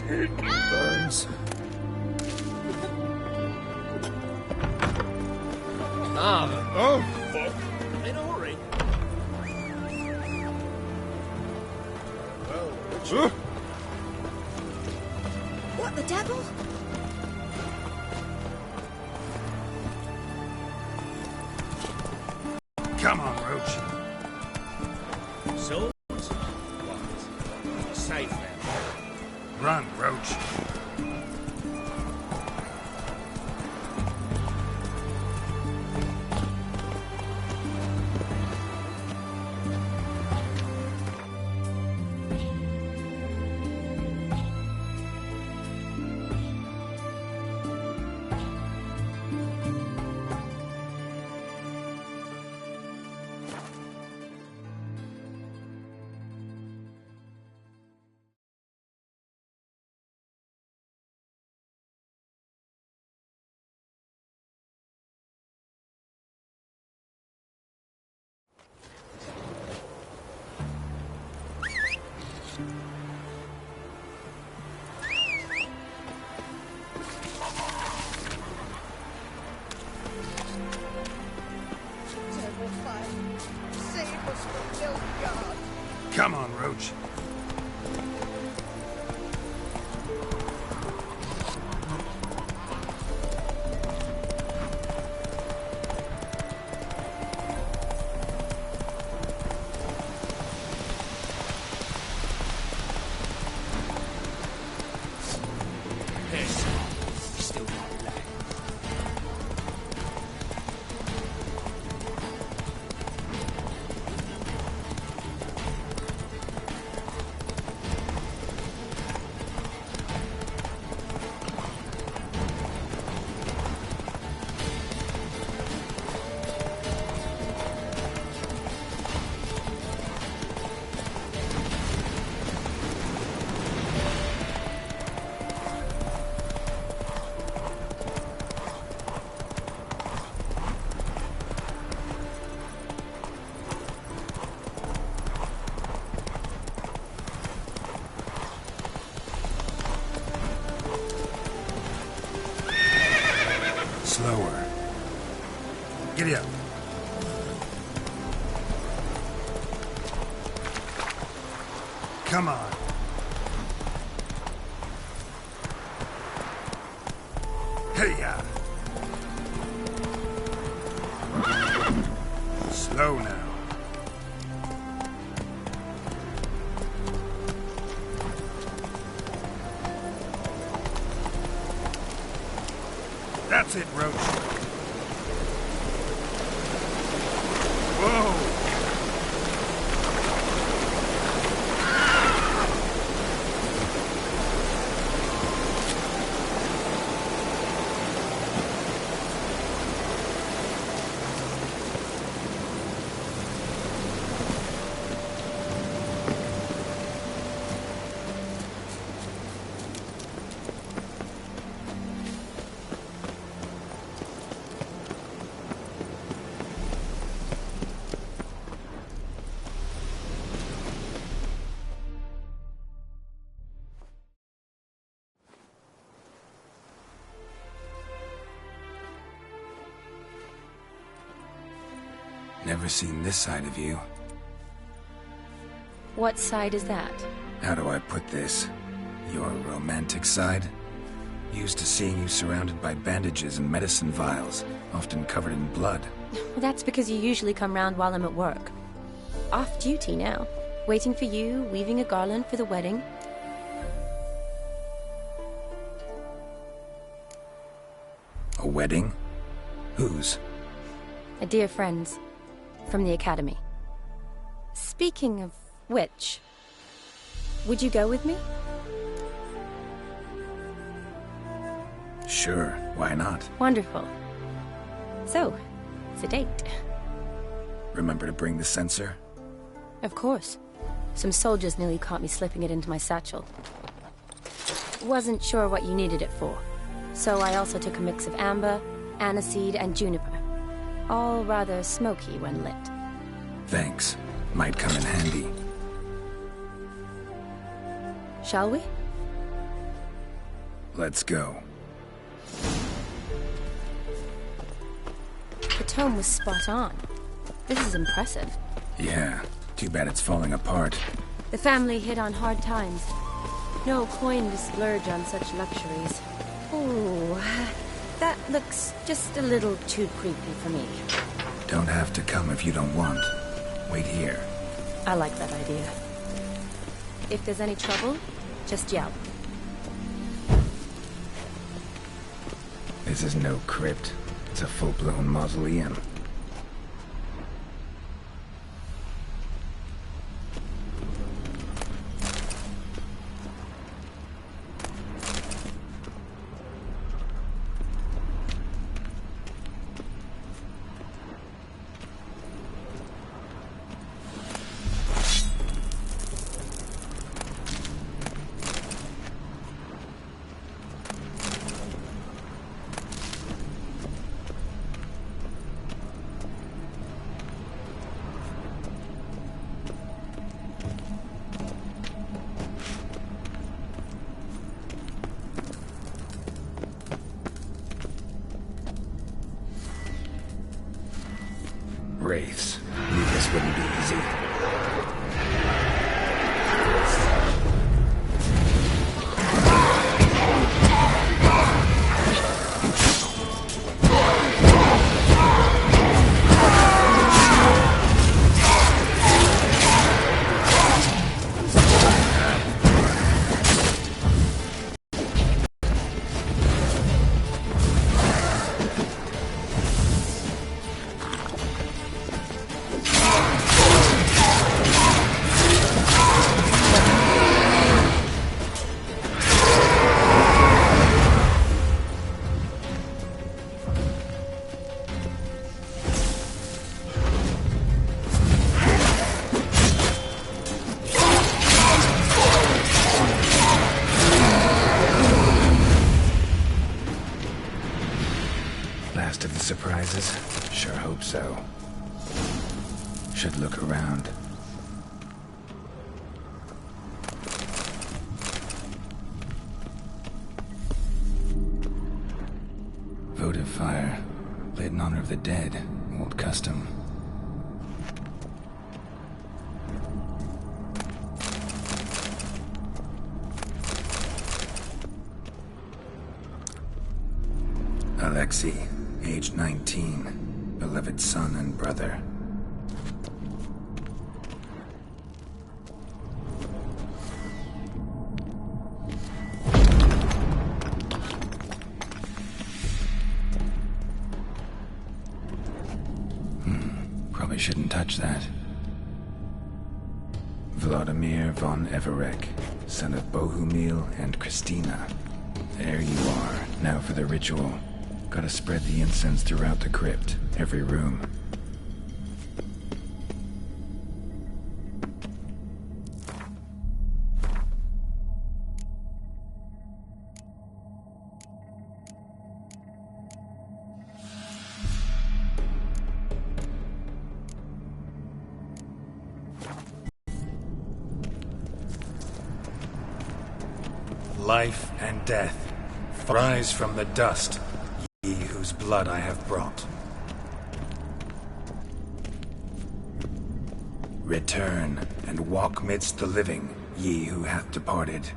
Burns. Oh, fuck. In a hurry. Well, What the devil? Come on, Roach. So? What? Safe then. Run, Roach. Come on, Roach. Still not left. Slower. Giddy up. Come on. Hey-ya. Slow now. That's it, Roach. Whoa! Never seen this side of you. What side is that? How do I put this? Your romantic side? Used to seeing you surrounded by bandages and medicine vials, often covered in blood. Well, that's because you usually come round while I'm at work. Off duty now. Waiting for you, weaving a garland for the wedding. A wedding? Whose? A dear friend's. From the academy. Speaking of which, would you go with me? Sure, why not? Wonderful. So, it's a date. Remember to bring the sensor? Of course. Some soldiers nearly caught me slipping it into my satchel. Wasn't sure what you needed it for, so I also took a mix of amber, aniseed, and juniper. All rather smoky when lit. Thanks. Might come in handy. Shall we? Let's go. The tome was spot on. This is impressive. Yeah, too bad it's falling apart. The family hit on hard times. No coin to splurge on such luxuries. Ooh, that looks just a little too creepy for me. Don't have to come if you don't want. Wait here. I like that idea. If there's any trouble, just yell. This is no crypt. It's a full-blown mausoleum. Wraiths. Knew this wouldn't be easy. Last of the surprises? Sure hope so. Should look around. Votive fire. Lit in honor of the dead. Old custom. Alexei, age 19, beloved son and brother. Probably shouldn't touch that. Vladimir von Everek, son of Bohumil and Christina. There you are. Now for the ritual. Gotta spread the incense throughout the crypt, every room. Life and death, rise from the dust, ye whose blood I have brought. Return and walk midst the living, ye who hath departed.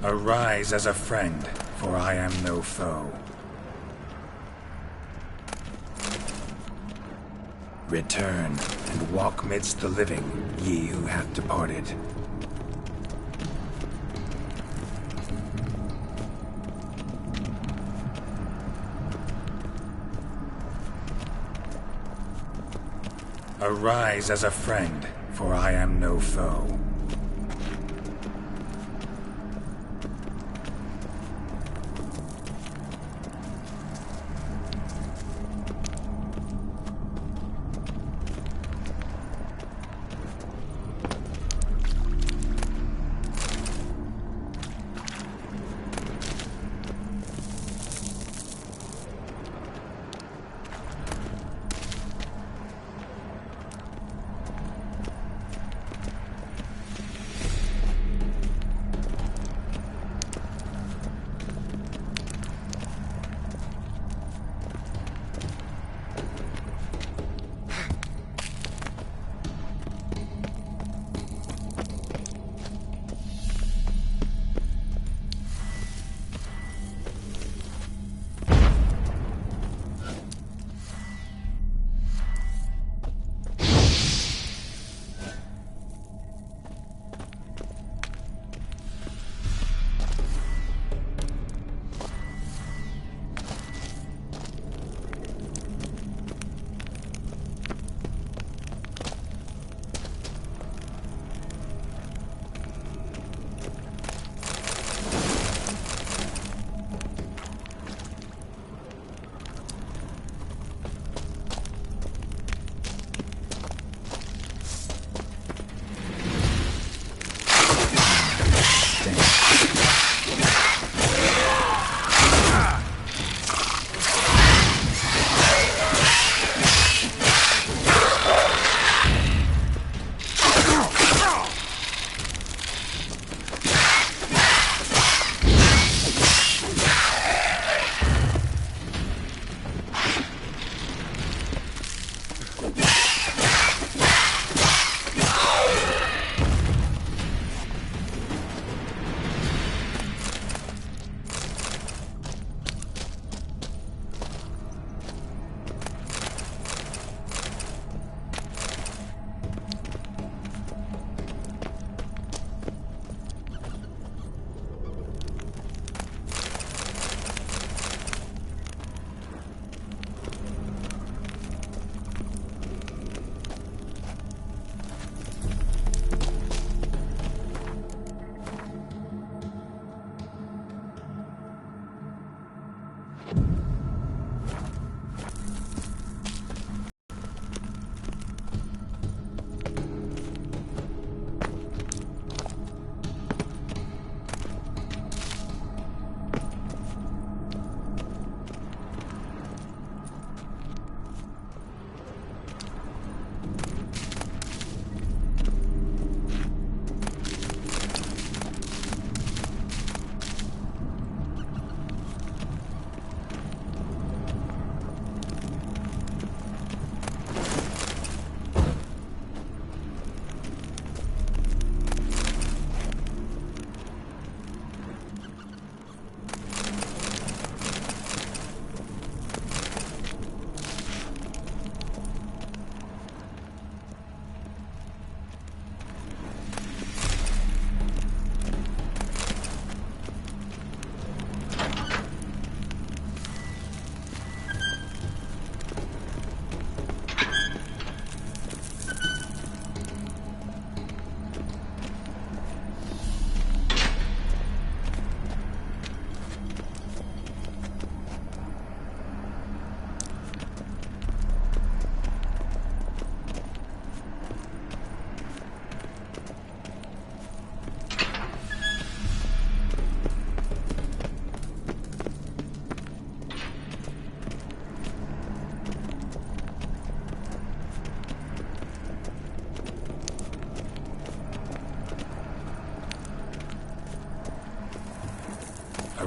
Arise as a friend, for I am no foe. Return and walk midst the living, ye who hath departed. Arise as a friend, for I am no foe.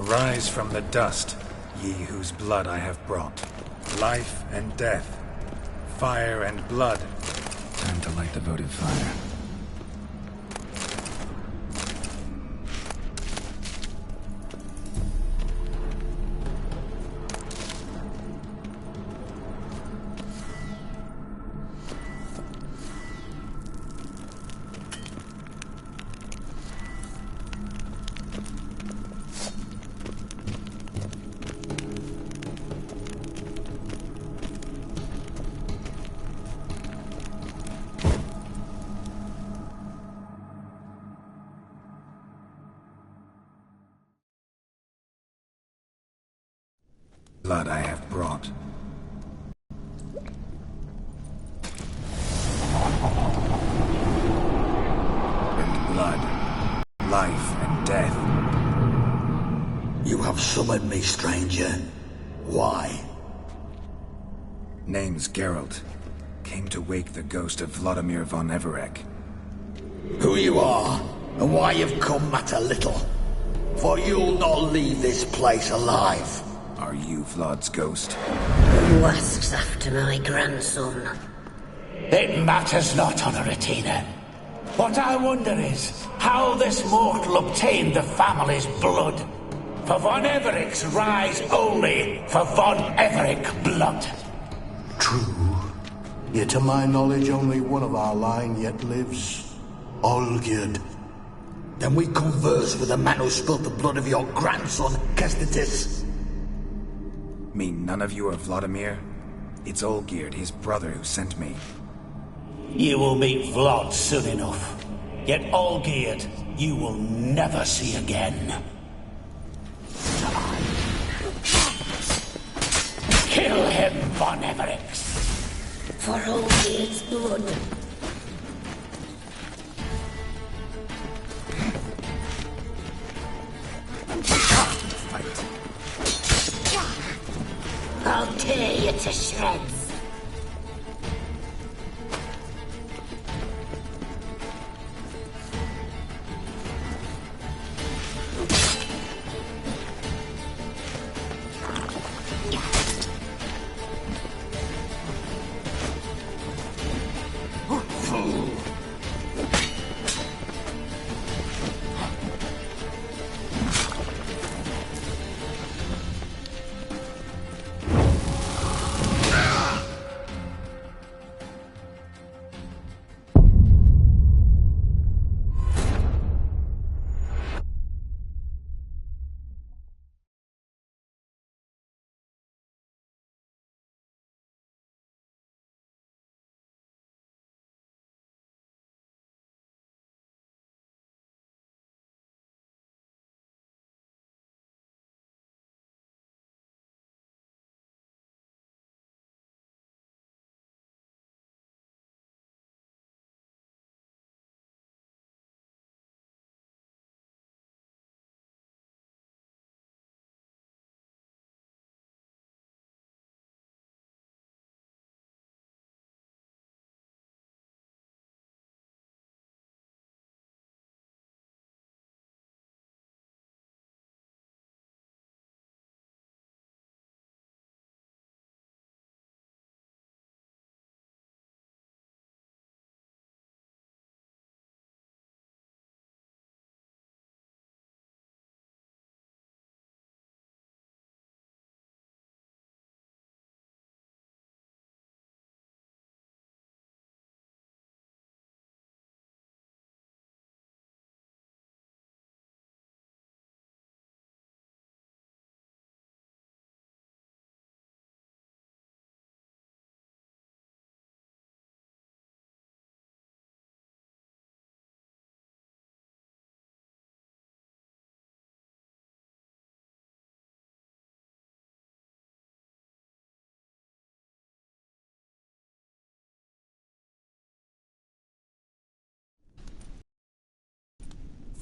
Arise from the dust, ye whose blood I have brought. Life and death, fire and blood. Time to light the votive fire. Blood I have brought. And blood, life and death. You have summoned me, stranger. Why? Name's Geralt. Came to wake the ghost of Vladimir von Everec. Who you are, and why you've come matter little. For you'll not leave this place alive. Are you Vlad's ghost? Who asks after my grandson? It matters not, Honoratina. What I wonder is how this mortal obtained the family's blood. For von Everec's rise only for von Everec blood. True. Yet to my knowledge only one of our line yet lives. Olgierd. Then we converse with the man who spilled the blood of your grandson, Kestitis. Mean none of you are Vladimir? It's Olgierd, his brother, who sent me. You will meet Vlad soon enough. Yet Olgierd, you will never see again. Kill him, von Everec. For Olgierd's blood. I'll tear you to shreds.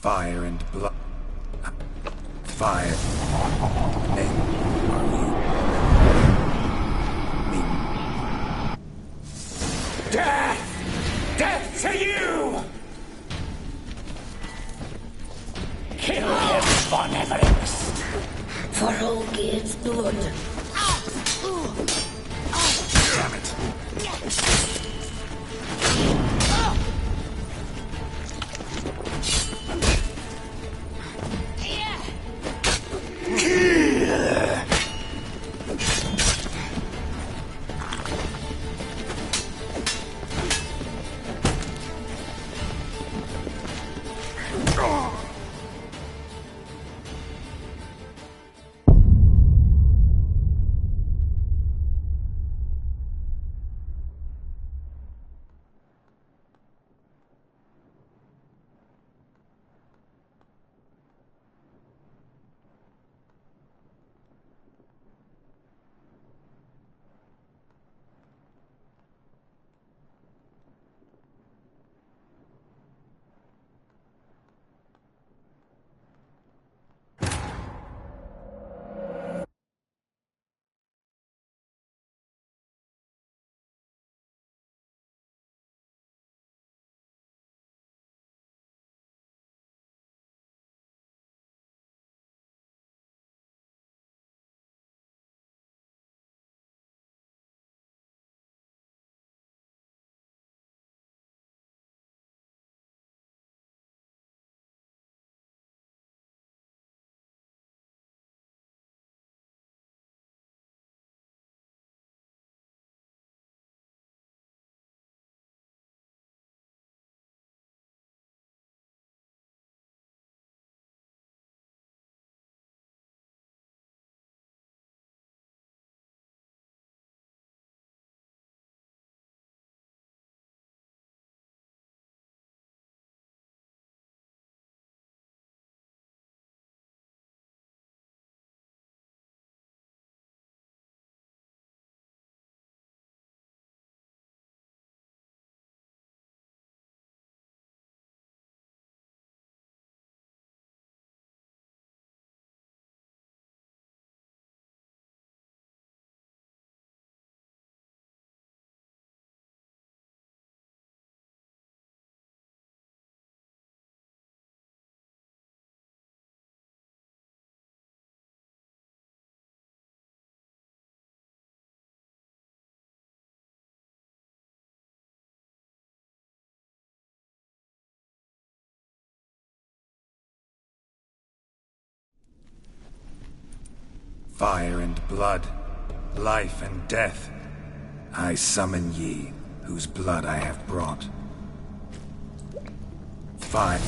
Fire and blood. Fire. Name are you? Me. Death! Death to you! Kill him, von Everec. For Olgierd's blood. Damn it. Fire and blood, life and death. I summon ye, whose blood I have brought. Fire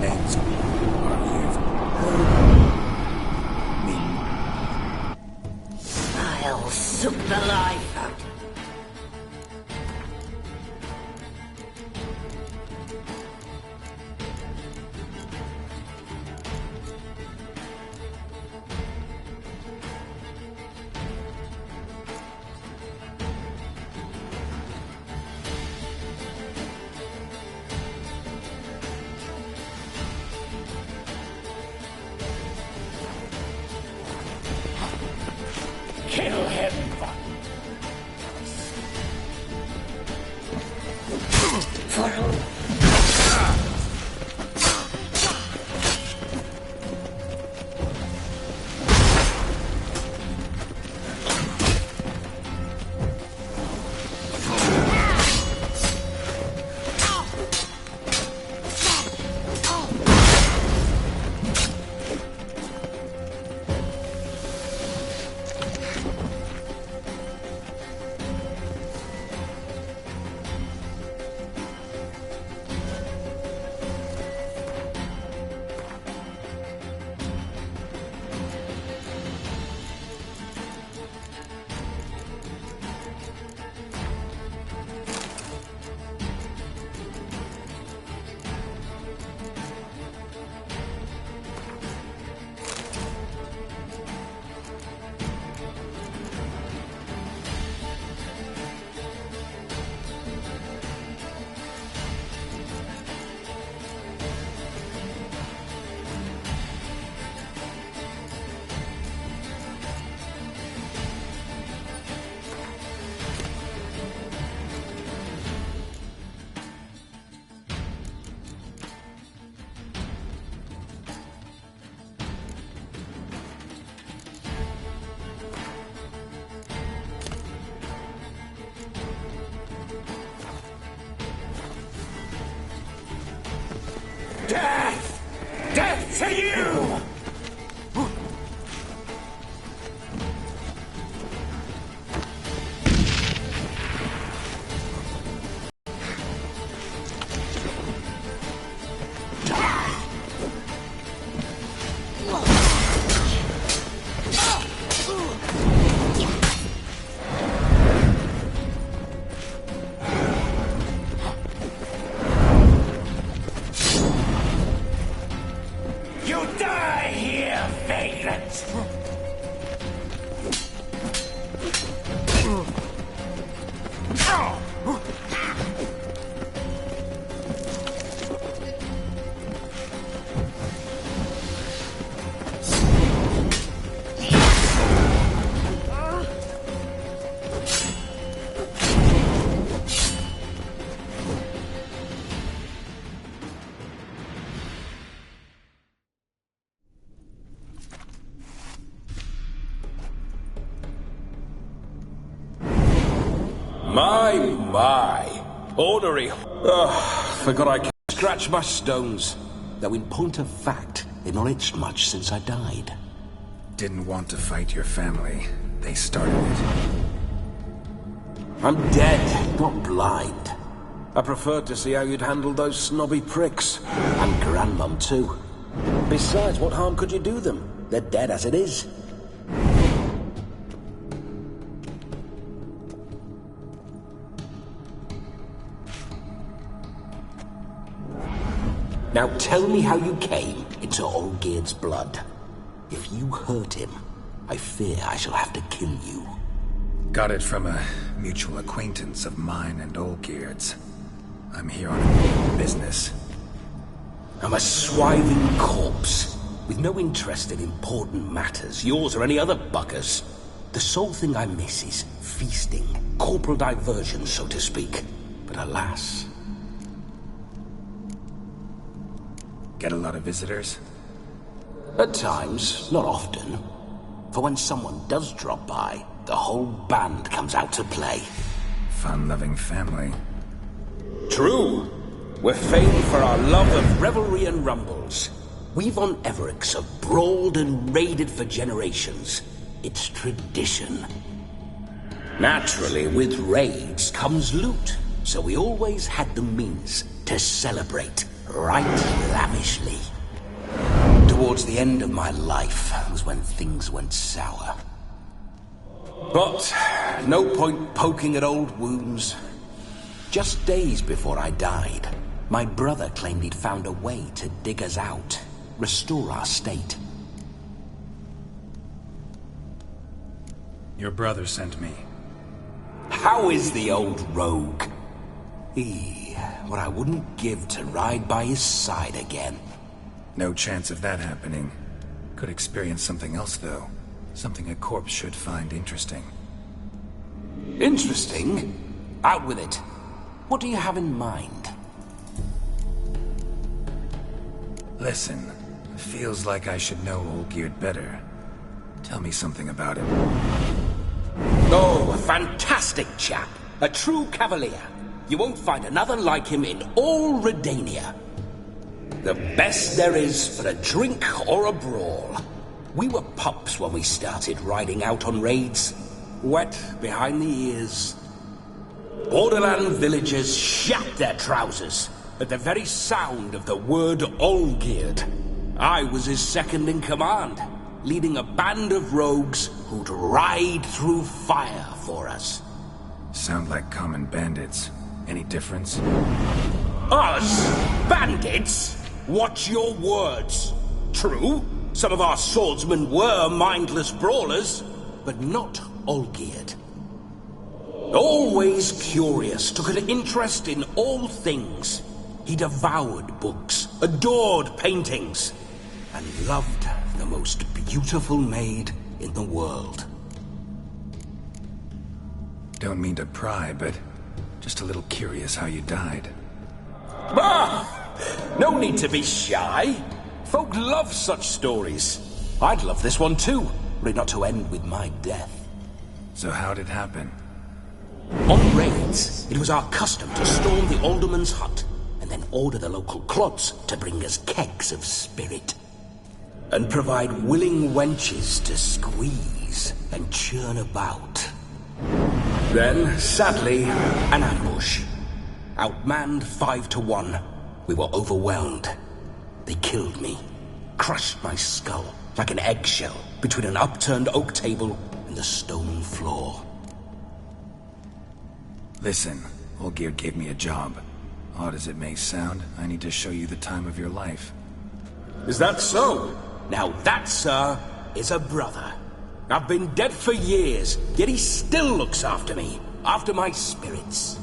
ends are you've heard me. I'll suck the life out. Kill him! Death! Death to you! My. Ornery. Forgot I could scratch my stones. Though in point of fact, they've not itched much since I died. Didn't want to fight your family. They started it. I'm dead, not blind. I preferred to see how you'd handle those snobby pricks. And Grandmum, too. Besides, what harm could you do them? They're dead as it is. Now tell me how you came into Olgierd's blood. If you hurt him, I fear I shall have to kill you. Got it from a mutual acquaintance of mine and Olgierd's. I'm here on business. I'm a swiving corpse, with no interest in important matters, yours or any other buggers. The sole thing I miss is feasting, corporal diversion, so to speak. But alas... Get a lot of visitors? At times, not often. For when someone does drop by, the whole band comes out to play. Fun-loving family. True. We're famed for our love of revelry and rumbles. We've on Everix have brawled and raided for generations. It's tradition. Naturally, with raids comes loot, so we always had the means to celebrate. Right lavishly. Towards the end of my life was when things went sour. But no point poking at old wounds. Just days before I died, my brother claimed he'd found a way to dig us out, restore our state. Your brother sent me. How is the old rogue? What I wouldn't give to ride by his side again. No chance of that happening. Could experience something else, though. Something a corpse should find interesting. Interesting? Out with it. What do you have in mind? Listen, feels like I should know Olgierd better. Tell me something about him. Oh, a fantastic chap. A true cavalier. You won't find another like him in all Redania. The best there is for a drink or a brawl. We were pups when we started riding out on raids. Wet behind the ears. Borderland villagers shat their trousers at the very sound of the word Olgierd. I was his second in command, leading a band of rogues who'd ride through fire for us. Sound like common bandits. Any difference? Us? Bandits? Watch your words. True, some of our swordsmen were mindless brawlers, but not Olgierd. Always curious, took an interest in all things. He devoured books, adored paintings, and loved the most beautiful maid in the world. Don't mean to pry, but just a little curious how you died. No need to be shy. Folk love such stories. I'd love this one too, were it not to end with my death. So how'd it happen? On raids, it was our custom to storm the alderman's hut and then order the local clods to bring us kegs of spirit. And provide willing wenches to squeeze and churn about. Then, sadly, an ambush. Outmanned 5-1. We were overwhelmed. They killed me. Crushed my skull like an eggshell between an upturned oak table and the stone floor. Listen, Olgierd gave me a job. Odd as it may sound, I need to show you the time of your life. Is that so? Now that, sir, is a brother. I've been dead for years, yet he still looks after me, after my spirits.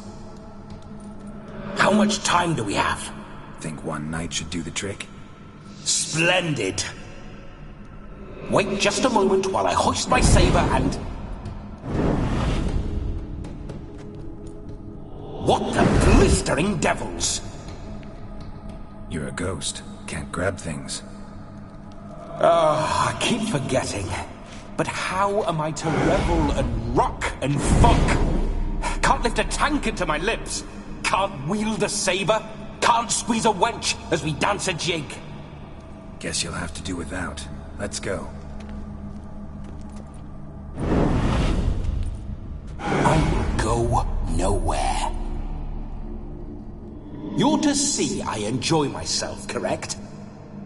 How much time do we have? Think one night should do the trick? Splendid. Wait just a moment while I hoist my saber and... What the blistering devils? You're a ghost. Can't grab things. I keep forgetting. But how am I to revel and rock and fuck? Can't lift a tank into my lips. Can't wield a saber. Can't squeeze a wench as we dance a jig. Guess you'll have to do without. Let's go. I will go nowhere. You're to see I enjoy myself, correct?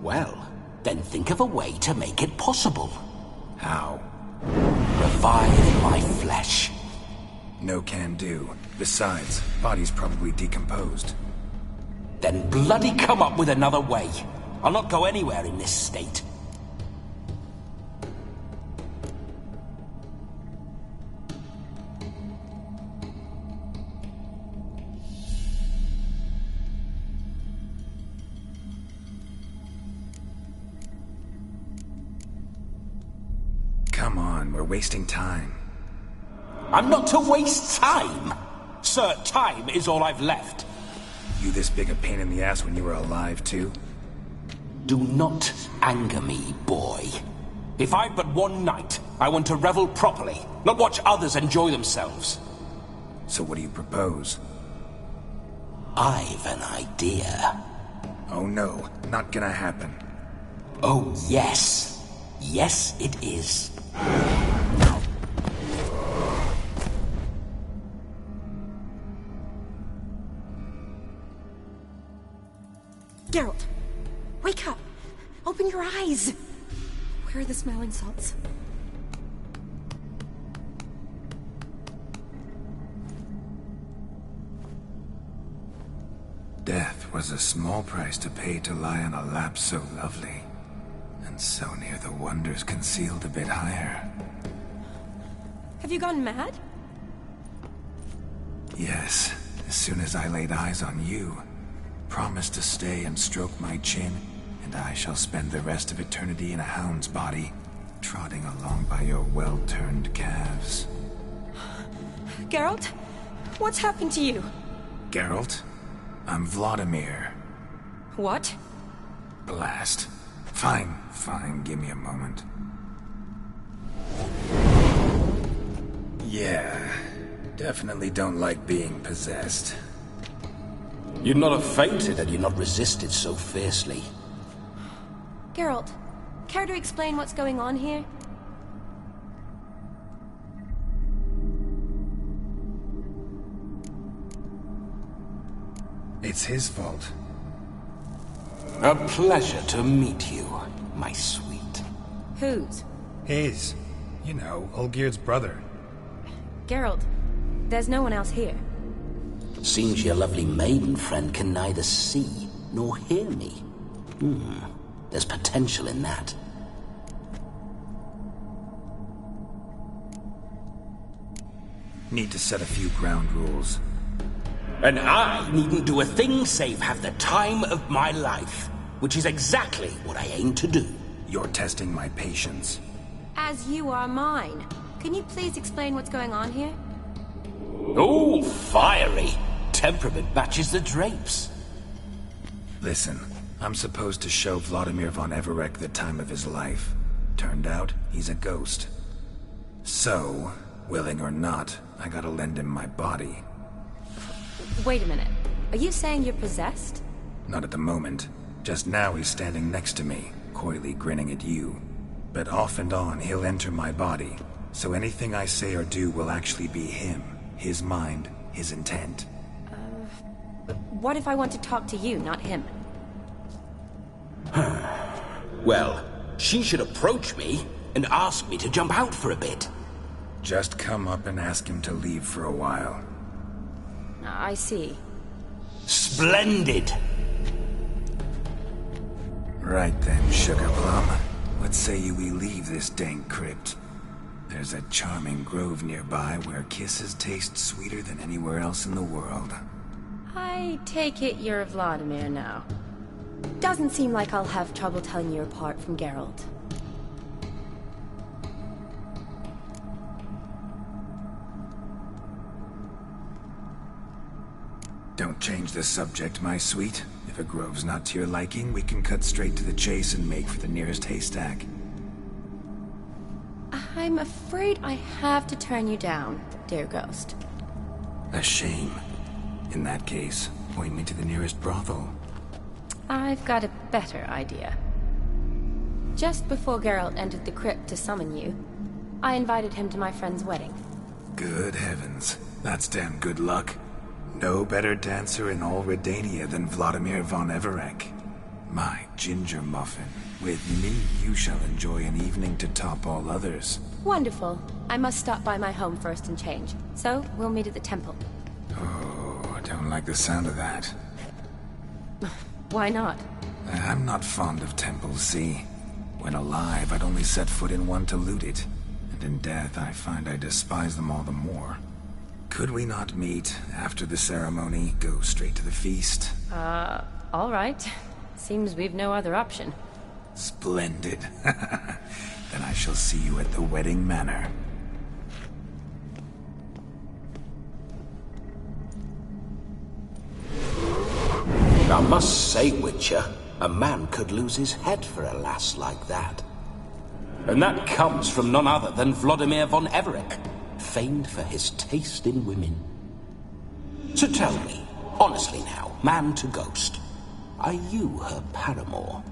Well, then think of a way to make it possible. How? Revive my flesh. No can do. Besides, body's probably decomposed. Then bloody come up with another way. I'll not go anywhere in this state. Come on, we're wasting time. I'm not to waste time. Sir, time is all I've left. You this big a pain in the ass when you were alive, too? Do not anger me, boy. If I've but one night, I want to revel properly, not watch others enjoy themselves. So what do you propose? I've an idea. Oh no, not gonna happen. Oh yes. Yes, it is. Geralt, wake up! Open your eyes! Where are the smelling salts? Death was a small price to pay to lie on a lap so lovely, and so near the wonders concealed a bit higher. Have you gone mad? Yes, as soon as I laid eyes on you. Promise to stay and stroke my chin, and I shall spend the rest of eternity in a hound's body, trotting along by your well-turned calves. Geralt? What's happened to you? Geralt? I'm Vladimir. What? Blast. Fine, give me a moment. Yeah, definitely don't like being possessed. You'd not have fainted had you not resisted so fiercely. Geralt, care to explain what's going on here? It's his fault. A pleasure to meet you, my sweet. Whose? His. You know, Olgierd's brother. Geralt, there's no one else here. Seems your lovely maiden friend can neither see nor hear me. There's potential in that. Need to set a few ground rules. And I needn't do a thing save have the time of my life, which is exactly what I aim to do. You're testing my patience. As you are mine. Can you please explain what's going on here? Oh, fiery. Temperament matches the drapes. Listen, I'm supposed to show Vladimir von Everec the time of his life. Turned out, he's a ghost. So, willing or not, I gotta lend him my body. Wait a minute. Are you saying you're possessed? Not at the moment. Just now he's standing next to me, coyly grinning at you. But off and on he'll enter my body, so anything I say or do will actually be him, his mind, his intent. What if I want to talk to you, not him? Well, she should approach me and ask me to jump out for a bit. Just come up and ask him to leave for a while. I see. Splendid! Right then, Sugar Plum. What say you we leave this dank crypt? There's a charming grove nearby where kisses taste sweeter than anywhere else in the world. I take it you're Vladimir now. Doesn't seem like I'll have trouble telling you apart from Geralt. Don't change the subject, my sweet. If a grove's not to your liking, we can cut straight to the chase and make for the nearest haystack. I'm afraid I have to turn you down, dear ghost. A shame. In that case, point me to the nearest brothel. I've got a better idea. Just before Geralt entered the crypt to summon you, I invited him to my friend's wedding. Good heavens. That's damn good luck. No better dancer in all Redania than Vladimir von Everec. My ginger muffin. With me, you shall enjoy an evening to top all others. Wonderful. I must stop by my home first and change. So, we'll meet at the temple. Oh, I don't like the sound of that. Why not? I'm not fond of temples, see? When alive, I'd only set foot in one to loot it. And in death, I find I despise them all the more. Could we not meet after the ceremony, go straight to the feast? All right. Seems we've no other option. Splendid. Then I shall see you at the wedding manor. I must say, Witcher, a man could lose his head for a lass like that. And that comes from none other than Vladimir von Everec, famed for his taste in women. So tell me, honestly now, man to ghost, are you her paramour?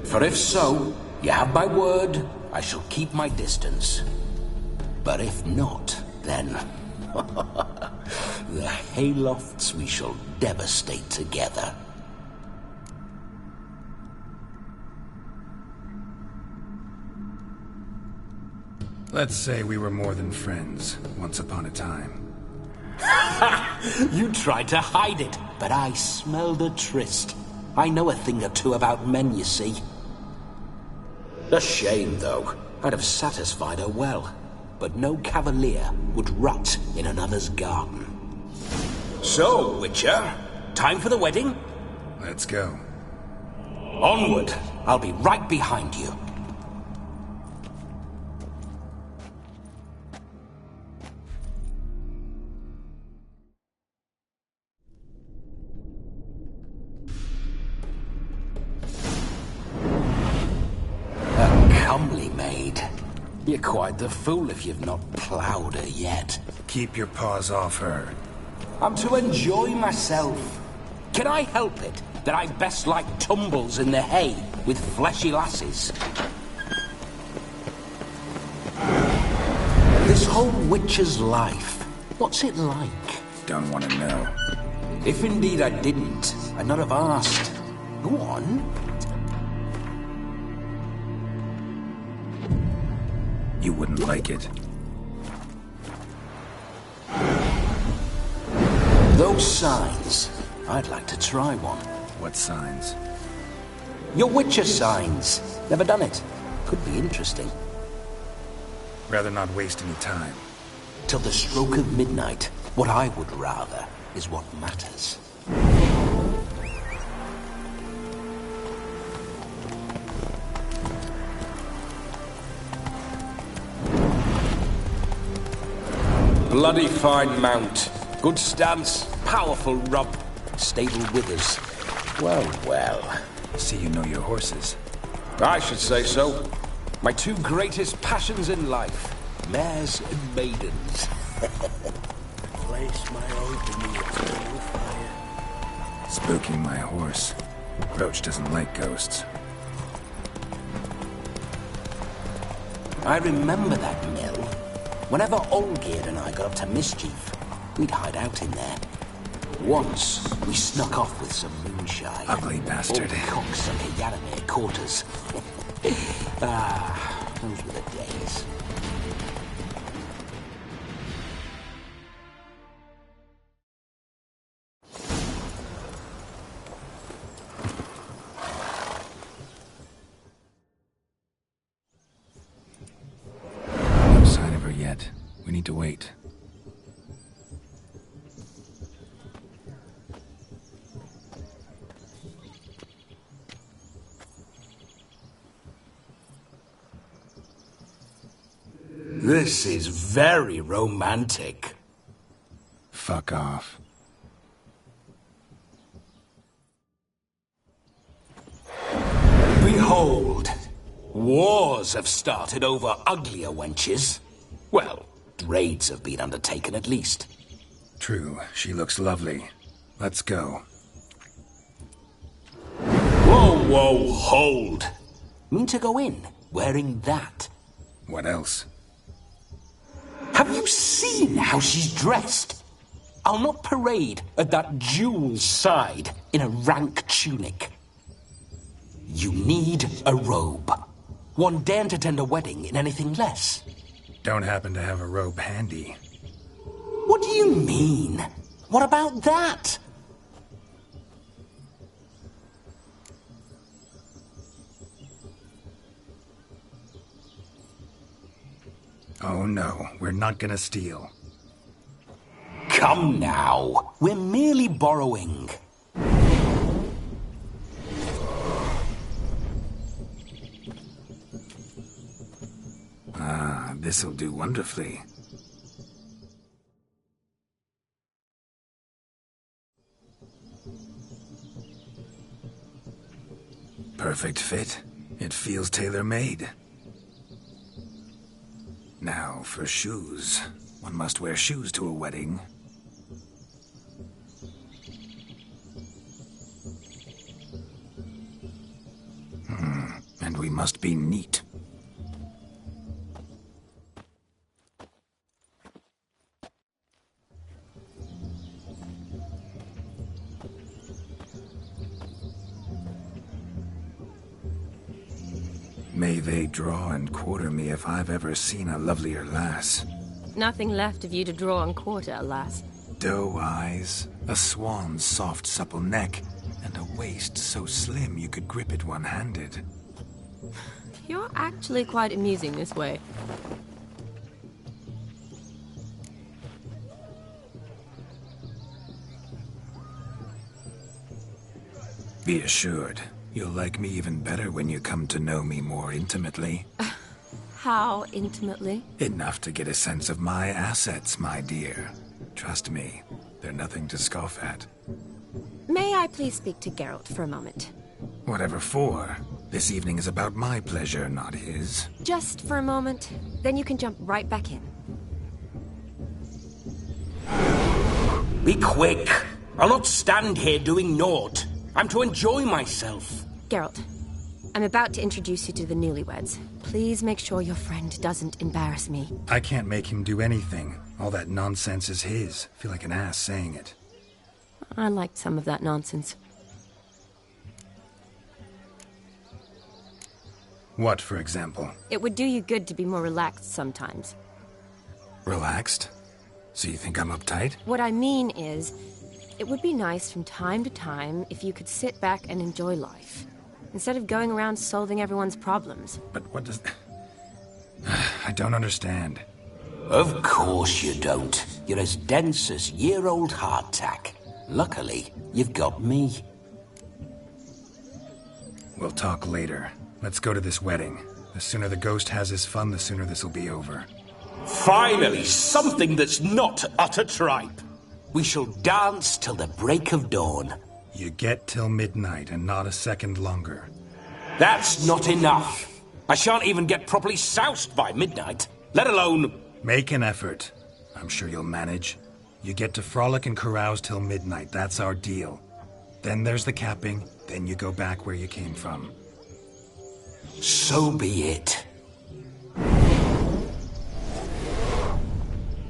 For if so, you have my word, I shall keep my distance. But if not, then... the haylofts we shall devastate together. Let's say we were more than friends, once upon a time. You tried to hide it, but I smelled a tryst. I know a thing or two about men, you see. A shame, though. I'd have satisfied her well. But no cavalier would rot in another's garden. So, Witcher, time for the wedding? Let's go. Onward! I'll be right behind you. Comely maid. You're quite the fool if you've not ploughed her yet. Keep your paws off her. I'm to enjoy myself. Can I help it that I best like tumbles in the hay with fleshy lasses? This whole witcher's life, what's it like? Don't want to know. If indeed I didn't, I'd not have asked. Go on. You wouldn't like it. Those signs. I'd like to try one. What signs? Your Witcher signs. Never done it. Could be interesting. Rather not waste any time. Till the stroke of midnight, what I would rather is what matters. Bloody fine mount. Good stance, powerful rump, stable withers. Well, well. See you know your horses. I should say so. My two greatest passions in life, mares and maidens. Place my hope in the eternal fire. Spooking my horse. Roach doesn't like ghosts. I remember that mill. Whenever Olgierd and I got up to mischief, we'd hide out in there. Once, we snuck off with some moonshine. Ugly bastard. Old cocksucker Yaramir caught us. Those were the days. No sign of her yet. We need to wait. This is very romantic. Fuck off. Behold! Wars have started over uglier wenches. Well, raids have been undertaken at least. True, she looks lovely. Let's go. Whoa, hold! Mean to go in, wearing that? What else? Have you seen how she's dressed? I'll not parade at that jewel's side in a rank tunic. You need a robe. One daren't attend a wedding in anything less. Don't happen to have a robe handy. What do you mean? What about that? Oh no, we're not gonna steal. Come now, we're merely borrowing. Ah, this'll do wonderfully. Perfect fit. It feels tailor-made. Now, for shoes. One must wear shoes to a wedding. And we must be neat. May they draw and quarter me if I've ever seen a lovelier lass. Nothing left of you to draw and quarter, alas. Doe eyes, a swan's soft supple neck, and a waist so slim you could grip it one-handed. You're actually quite amusing this way. Be assured, you'll like me even better when you come to know me more intimately. How intimately? Enough to get a sense of my assets, my dear. Trust me, they're nothing to scoff at. May I please speak to Geralt for a moment? Whatever for. This evening is about my pleasure, not his. Just for a moment, then you can jump right back in. Be quick! I'll not stand here doing naught. I'm to enjoy myself. Geralt, I'm about to introduce you to the newlyweds. Please make sure your friend doesn't embarrass me. I can't make him do anything. All that nonsense is his. Feel like an ass saying it. I liked some of that nonsense. What, for example? It would do you good to be more relaxed sometimes. Relaxed? So you think I'm uptight? What I mean is, it would be nice from time to time if you could sit back and enjoy life, instead of going around solving everyone's problems. But what does... I don't understand. Of course you don't. You're as dense as year-old hardtack. Luckily, you've got me. We'll talk later. Let's go to this wedding. The sooner the ghost has his fun, the sooner this'll be over. Finally, something that's not utter tripe. We shall dance till the break of dawn. You get till midnight and not a second longer. That's not enough. I shan't even get properly soused by midnight, let alone... Make an effort. I'm sure you'll manage. You get to frolic and carouse till midnight. That's our deal. Then there's the capping, then you go back where you came from. So be it.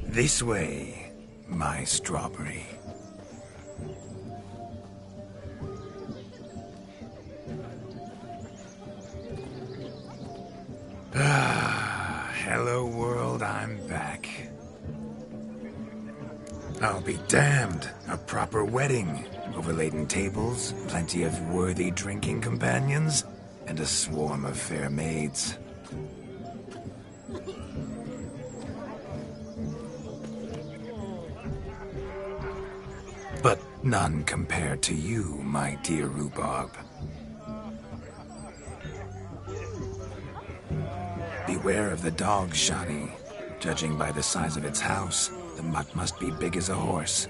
This way, my strawberry. Hello world, I'm back. I'll be damned. A proper wedding. Overladen tables, plenty of worthy drinking companions, and a swarm of fair maids. But none compared to you, my dear rhubarb. Beware of the dog, Shani. Judging by the size of its house, the mutt must be big as a horse.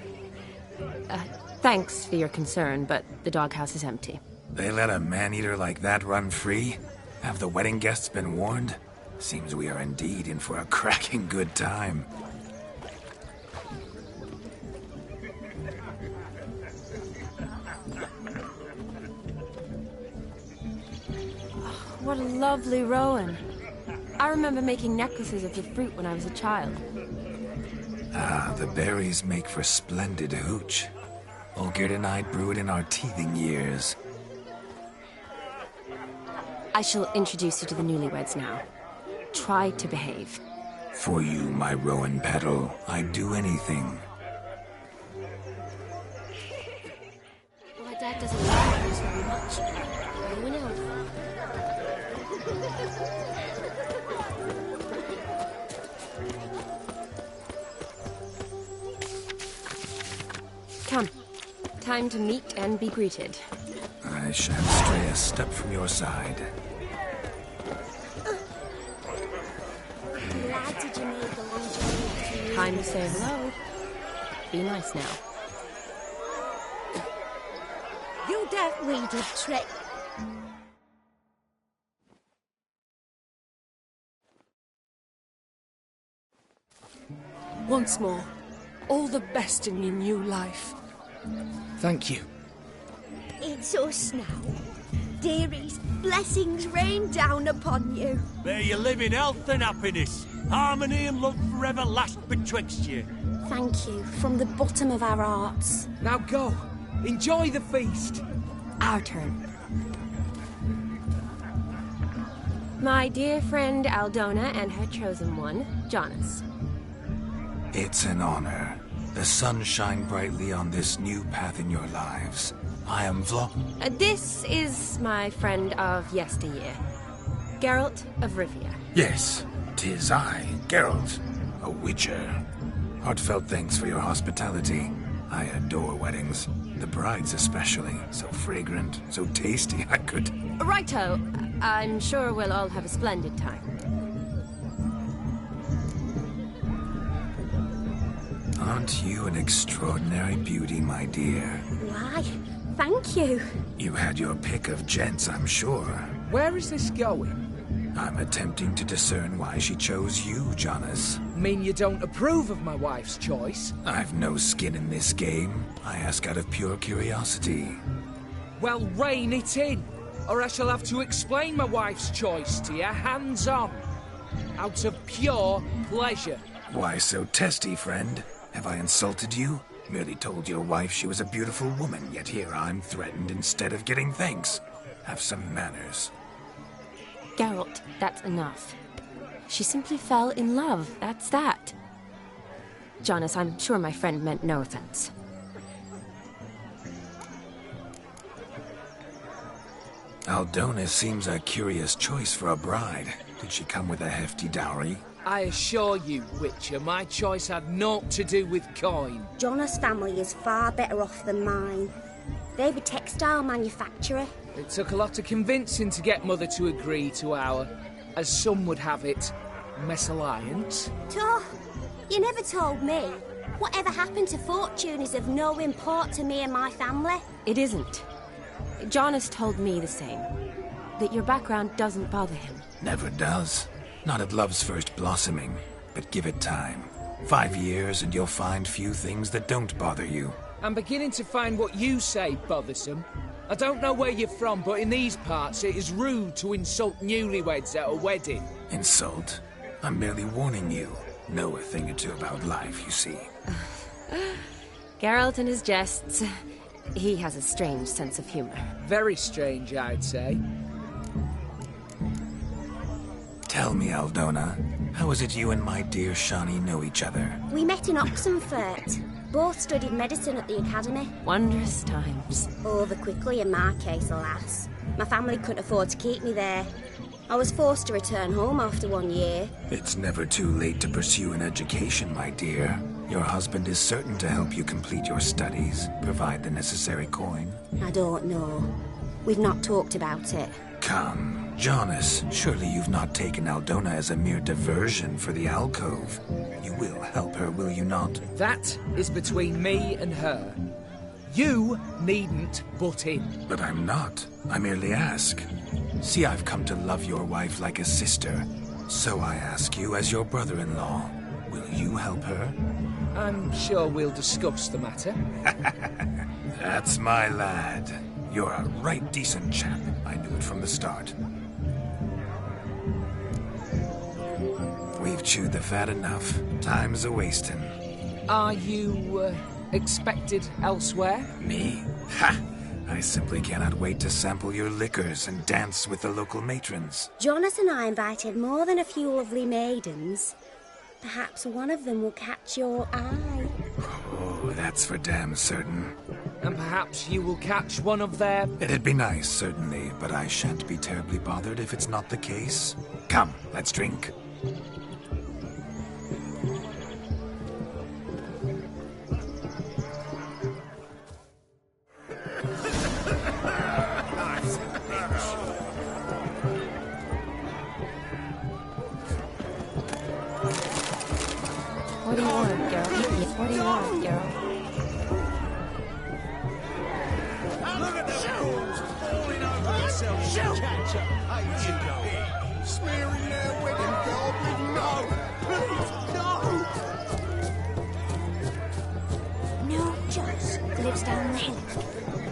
Thanks for your concern, but the doghouse is empty. They let a man-eater like that run free? Have the wedding guests been warned? Seems we are indeed in for a cracking good time. What a lovely rowan. I remember making necklaces of the fruit when I was a child. Ah, the berries make for splendid hooch. Olgerd and I brewed in our teething years. I shall introduce you to the newlyweds now. Try to behave. For you, my rowan petal, I'd do anything. My dad doesn't like this very much. Anyone else? Come. Time to meet and be greeted. I shan't stray a step from your side. Glad did you make the long journey? Time to say hello. Be nice now. You don't read a trick. Once more, all the best in your new life. Thank you. It's us now. Dearies, blessings rain down upon you. May you live in health and happiness. Harmony and love forever last betwixt you. Thank you, from the bottom of our hearts. Now go. Enjoy the feast. Our turn. My dear friend Aldona and her chosen one, Jonas. It's an honor. The sun shine brightly on this new path in your lives. I am This is my friend of yesteryear, Geralt of Rivia. Yes, 'tis I, Geralt, a witcher. Heartfelt thanks for your hospitality. I adore weddings. The brides especially. So fragrant, so tasty, I could... Righto. I'm sure we'll all have a splendid time. Aren't you an extraordinary beauty, my dear? Why, thank you. You had your pick of gents, I'm sure. Where is this going? I'm attempting to discern why she chose you, Jonas. Mean you don't approve of my wife's choice? I've no skin in this game. I ask out of pure curiosity. Well, rein it in, or I shall have to explain my wife's choice to you hands-on. Out of pure pleasure. Why so testy, friend? Have I insulted you? Merely told your wife she was a beautiful woman, yet here I'm threatened instead of getting thanks. Have some manners. Geralt, that's enough. She simply fell in love, that's that. Jonas, I'm sure my friend meant no offense. Aldona seems a curious choice for a bride. Did she come with a hefty dowry? I assure you, Witcher, my choice had naught to do with coin. Jonas' family is far better off than mine. They're a textile manufacturer. It took a lot of convincing to get Mother to agree to our, as some would have it, mesalliance. You never told me. Whatever happened to fortune is of no import to me and my family. It isn't. Jonas told me the same. That your background doesn't bother him. Never does. Not at love's first blossoming. But give it time. 5 years and you'll find few things that don't bother you. I'm beginning to find what you say bothersome. I don't know where you're from, but in these parts it is rude to insult newlyweds at a wedding. Insult? I'm merely warning you. Know a thing or two about life, you see. Geralt and his jests. He has a strange sense of humor. Very strange, I'd say. Tell me, Aldona, how is it you and my dear Shani know each other? We met in Oxenfurt. Both studied medicine at the academy. Wondrous times. Over quickly in my case, alas. My family couldn't afford to keep me there. I was forced to return home after 1 year. It's never too late to pursue an education, my dear. Your husband is certain to help you complete your studies, provide the necessary coin. I don't know. We've not talked about it. Come, Jonas, surely you've not taken Aldona as a mere diversion for the alcove. You will help her, will you not? That is between me and her. You needn't butt in. But I'm not. I merely ask. See, I've come to love your wife like a sister. So I ask you, as your brother-in-law, will you help her? I'm sure we'll discuss the matter. That's my lad. You're a right decent chap. I knew it from the start. We've chewed the fat enough. Time's a-wasting. Are you, expected elsewhere? Me? Ha! I simply cannot wait to sample your liquors and dance with the local matrons. Jonas and I invited more than a few lovely maidens. Perhaps one of them will catch your eye. Oh, that's for damn certain. And perhaps you will catch one of their... It'd be nice, certainly, but I shan't be terribly bothered if it's not the case. Come, let's drink. What do you want, Geralt? What do you want, Geralt? Look at the fools falling over themselves to catch up. Here you go. Smearing their wedding garb with no. Please, no. No, Jonas lives down the hill.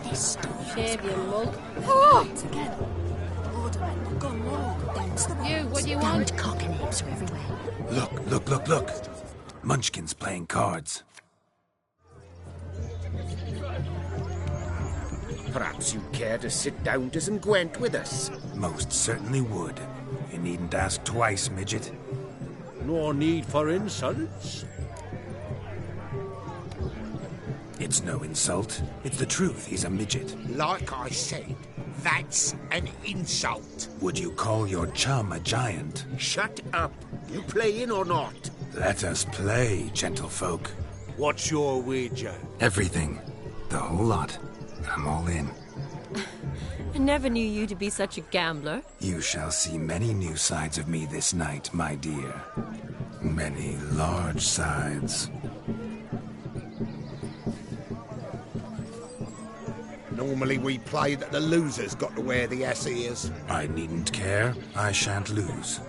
This stuff. Shave your mug. Once again. Orderman gone wrong. Dance the You, what do you want? Damned cock and apes are everywhere. Look. Munchkin's playing cards. Perhaps you'd care to sit down to some Gwent with us? Most certainly would. You needn't ask twice, midget. No need for insults. It's no insult. It's the truth. He's a midget. Like I said, that's an insult. Would you call your chum a giant? Shut up. You playing or not? Let us play, gentlefolk. What's your wager? Everything. The whole lot. I'm all in. I never knew you to be such a gambler. You shall see many new sides of me this night, my dear. Many large sides. Normally we play that the loser's got to wear the ass ears. I needn't care. I shan't lose.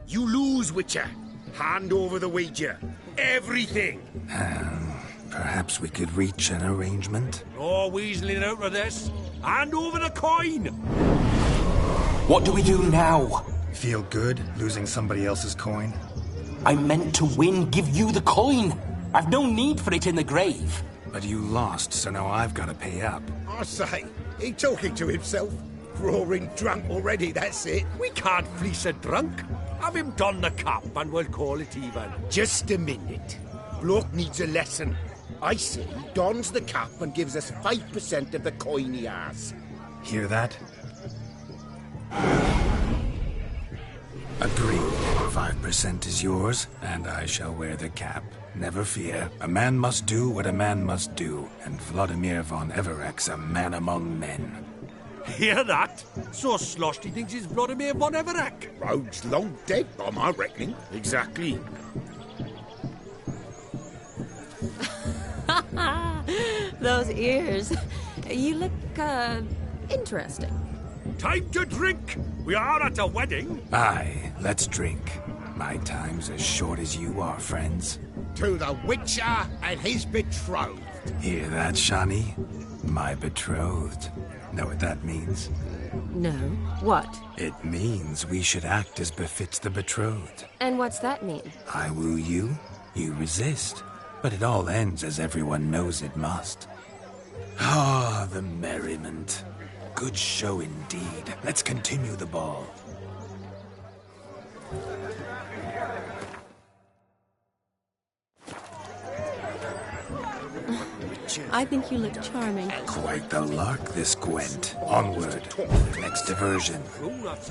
You lose, Witcher. Hand over the wager. Everything. Perhaps we could reach an arrangement? No weaseling out of this. Hand over the coin. What do we do now? Feel good losing somebody else's coin? I meant to win, give you the coin. I've no need for it in the grave. But you lost, so now I've got to pay up. I say, he talking to himself. Roaring drunk already, that's it. We can't fleece a drunk. Have him don the cap and we'll call it even. Just a minute. Bloke needs a lesson. I say he dons the cap and gives us 5% of the coin he has. Hear that? Agreed. 5% is yours, and I shall wear the cap. Never fear. A man must do what a man must do, and Vladimir von Everek's a man among men. Hear that? So sloshed he thinks he's Vladimir von Everek. Rogue's long dead, by my reckoning. Exactly. Those ears. You look, interesting. Time to drink! We are at a wedding! Aye, let's drink. My time's as short as you are, friends. To the Witcher and his betrothed. Hear that, Shani? My betrothed. Know what that means? No. What? It means we should act as befits the betrothed. And what's that mean? I woo you, you resist. But it all ends as everyone knows it must. Ah, the merriment. Good show indeed. Let's continue the ball. I think you look charming. Quite the lark, this Gwent. Onward. Next diversion. But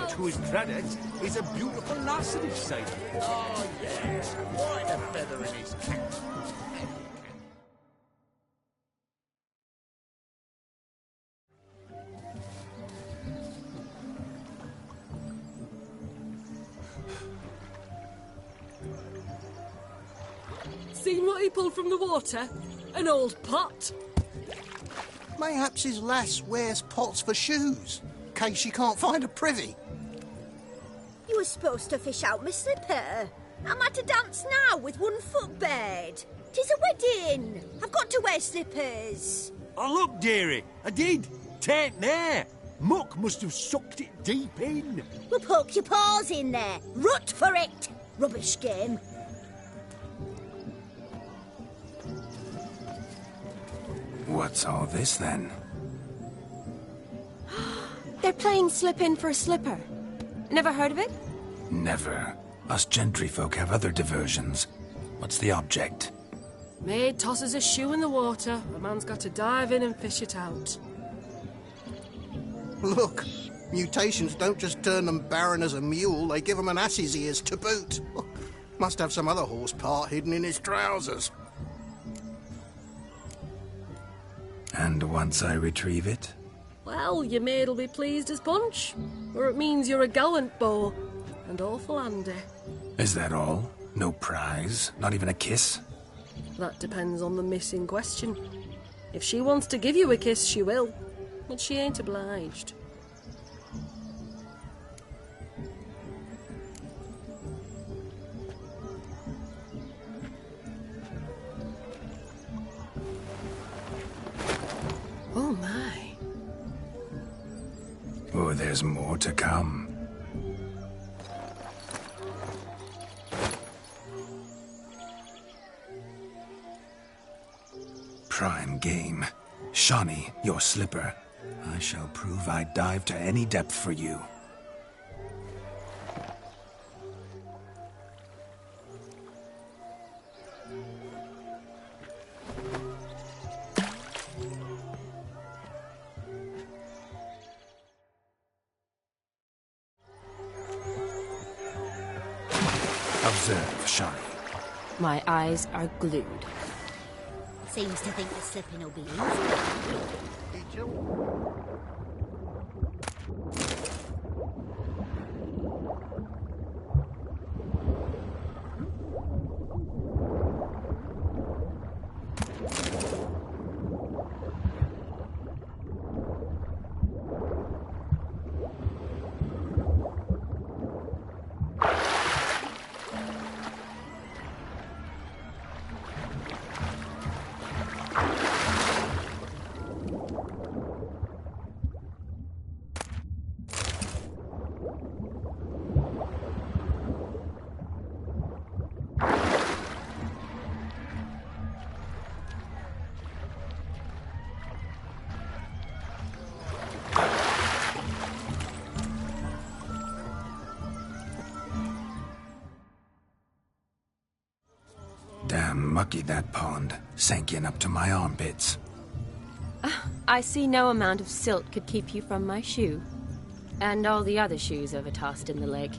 to his credit, he's a beautiful lass at his side. Oh, yes. Quite a feather in his cap. Seen what he pulled from the water? An old pot. Mayhaps his lass wears pots for shoes, in case she can't find a privy. You were supposed to fish out my slipper. I'm at a dance now with 1 foot bared. 'Tis a wedding. I've got to wear slippers. Oh, look, dearie, I did. Tain't there. Muck must have sucked it deep in. Well, poke your paws in there. Rut for it. Rubbish game. What's all this, then? They're playing slip-in for a slipper. Never heard of it? Never. Us gentry folk have other diversions. What's the object? Maid tosses a shoe in the water. A man's got to dive in and fish it out. Look, mutations don't just turn them barren as a mule, they give them an ass's ears to boot. Must have some other horse part hidden in his trousers. And once I retrieve it? Well, your maid'll be pleased as punch. Or it means you're a gallant beau. And awful handy. Is that all? No prize? Not even a kiss? That depends on the miss in question. If she wants to give you a kiss, she will. But she ain't obliged. Oh my. Oh, there's more to come. Prime game. Shani, your slipper. I shall prove I'd dive to any depth for you. Observe, Shani. My eyes are glued. Seems to think the slipping will be easy. Damn mucky, that pond. Sank in up to my armpits. I see no amount of silt could keep you from my shoe. And all the other shoes overtossed in the lake.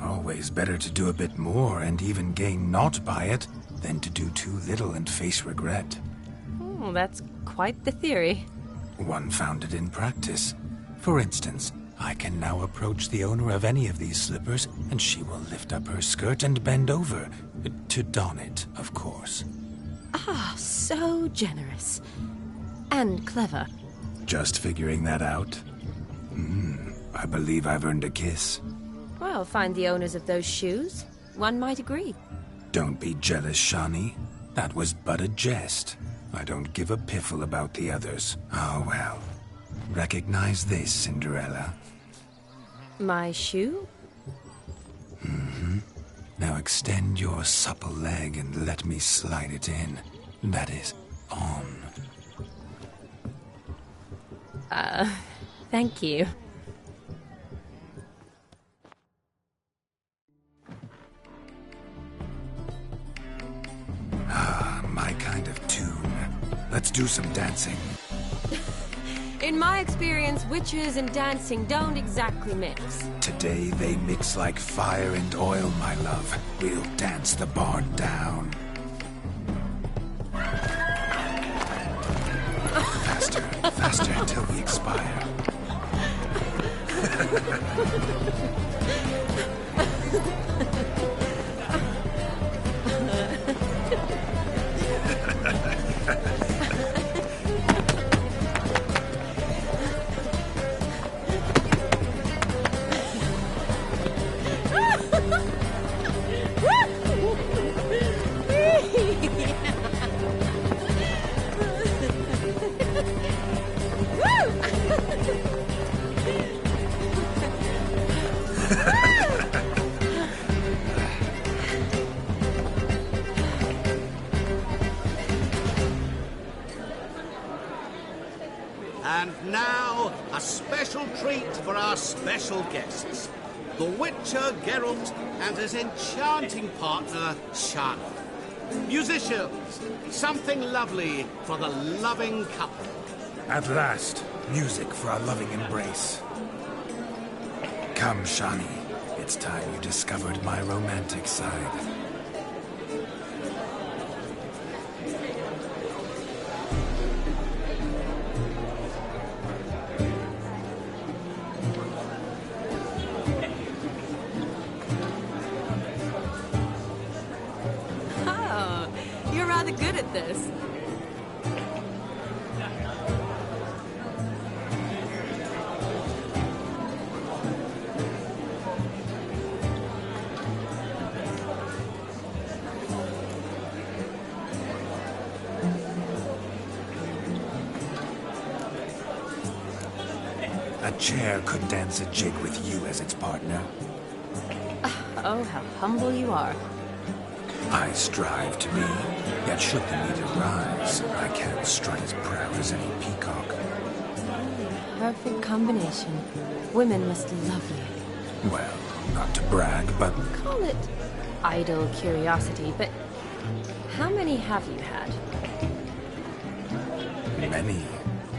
Always better to do a bit more and even gain naught by it than to do too little and face regret. Oh, that's quite the theory. One founded in practice. For instance, I can now approach the owner of any of these slippers, and she will lift up her skirt and bend over. To don it, of course. Ah, so generous. And clever. Just figuring that out? I believe I've earned a kiss. Well, find the owners of those shoes. One might agree. Don't be jealous, Shani. That was but a jest. I don't give a piffle about the others. Oh well. Recognize this, Cinderella. My shoe? Now extend your supple leg and let me slide it in. That is, on. Thank you. My kind of tune. Let's do some dancing. In my experience, witches and dancing don't exactly mix. Today they mix like fire and oil, my love. We'll dance the barn down. Faster, faster until we expire. And now, a special treat for our special guests. The Witcher Geralt and his enchanting partner, Shani. Musicians, something lovely for the loving couple. At last, music for our loving embrace. Come, Shani. It's time you discovered my romantic side. Oh, you're rather good at this. A chair could dance a jig with you as its partner. Oh, how humble you are. I strive to be, yet should the need arise, I can't strut as proud as any peacock. Perfect combination. Women must love you. Well, not to brag, but Call it idle curiosity, but how many have you had? many,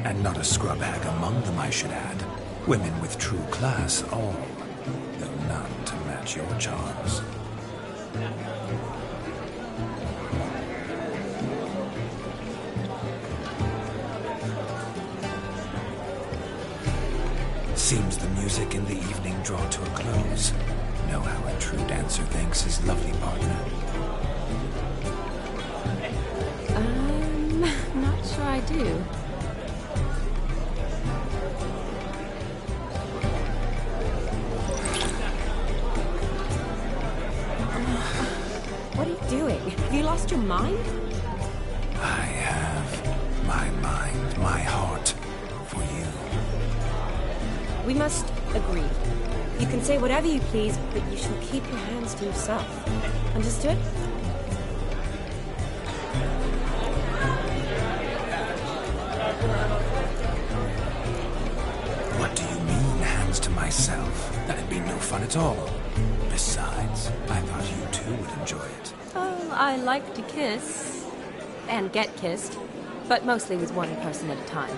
and not a scrub hag among them, I should add. Women with true class, all, though none to match your charms. Seems the music in the evening draw to a close. Know how a true dancer thanks his lovely partner. Not sure I do. What are you doing? Have you lost your mind? I have my mind, my heart, for you. We must agree. You can say whatever you please, but you shall keep your hands to yourself. Understood? What do you mean, hands to myself? That'd be no fun at all. Besides, I thought you too would enjoy it. Oh, I like to kiss. And get kissed. But mostly with one person at a time.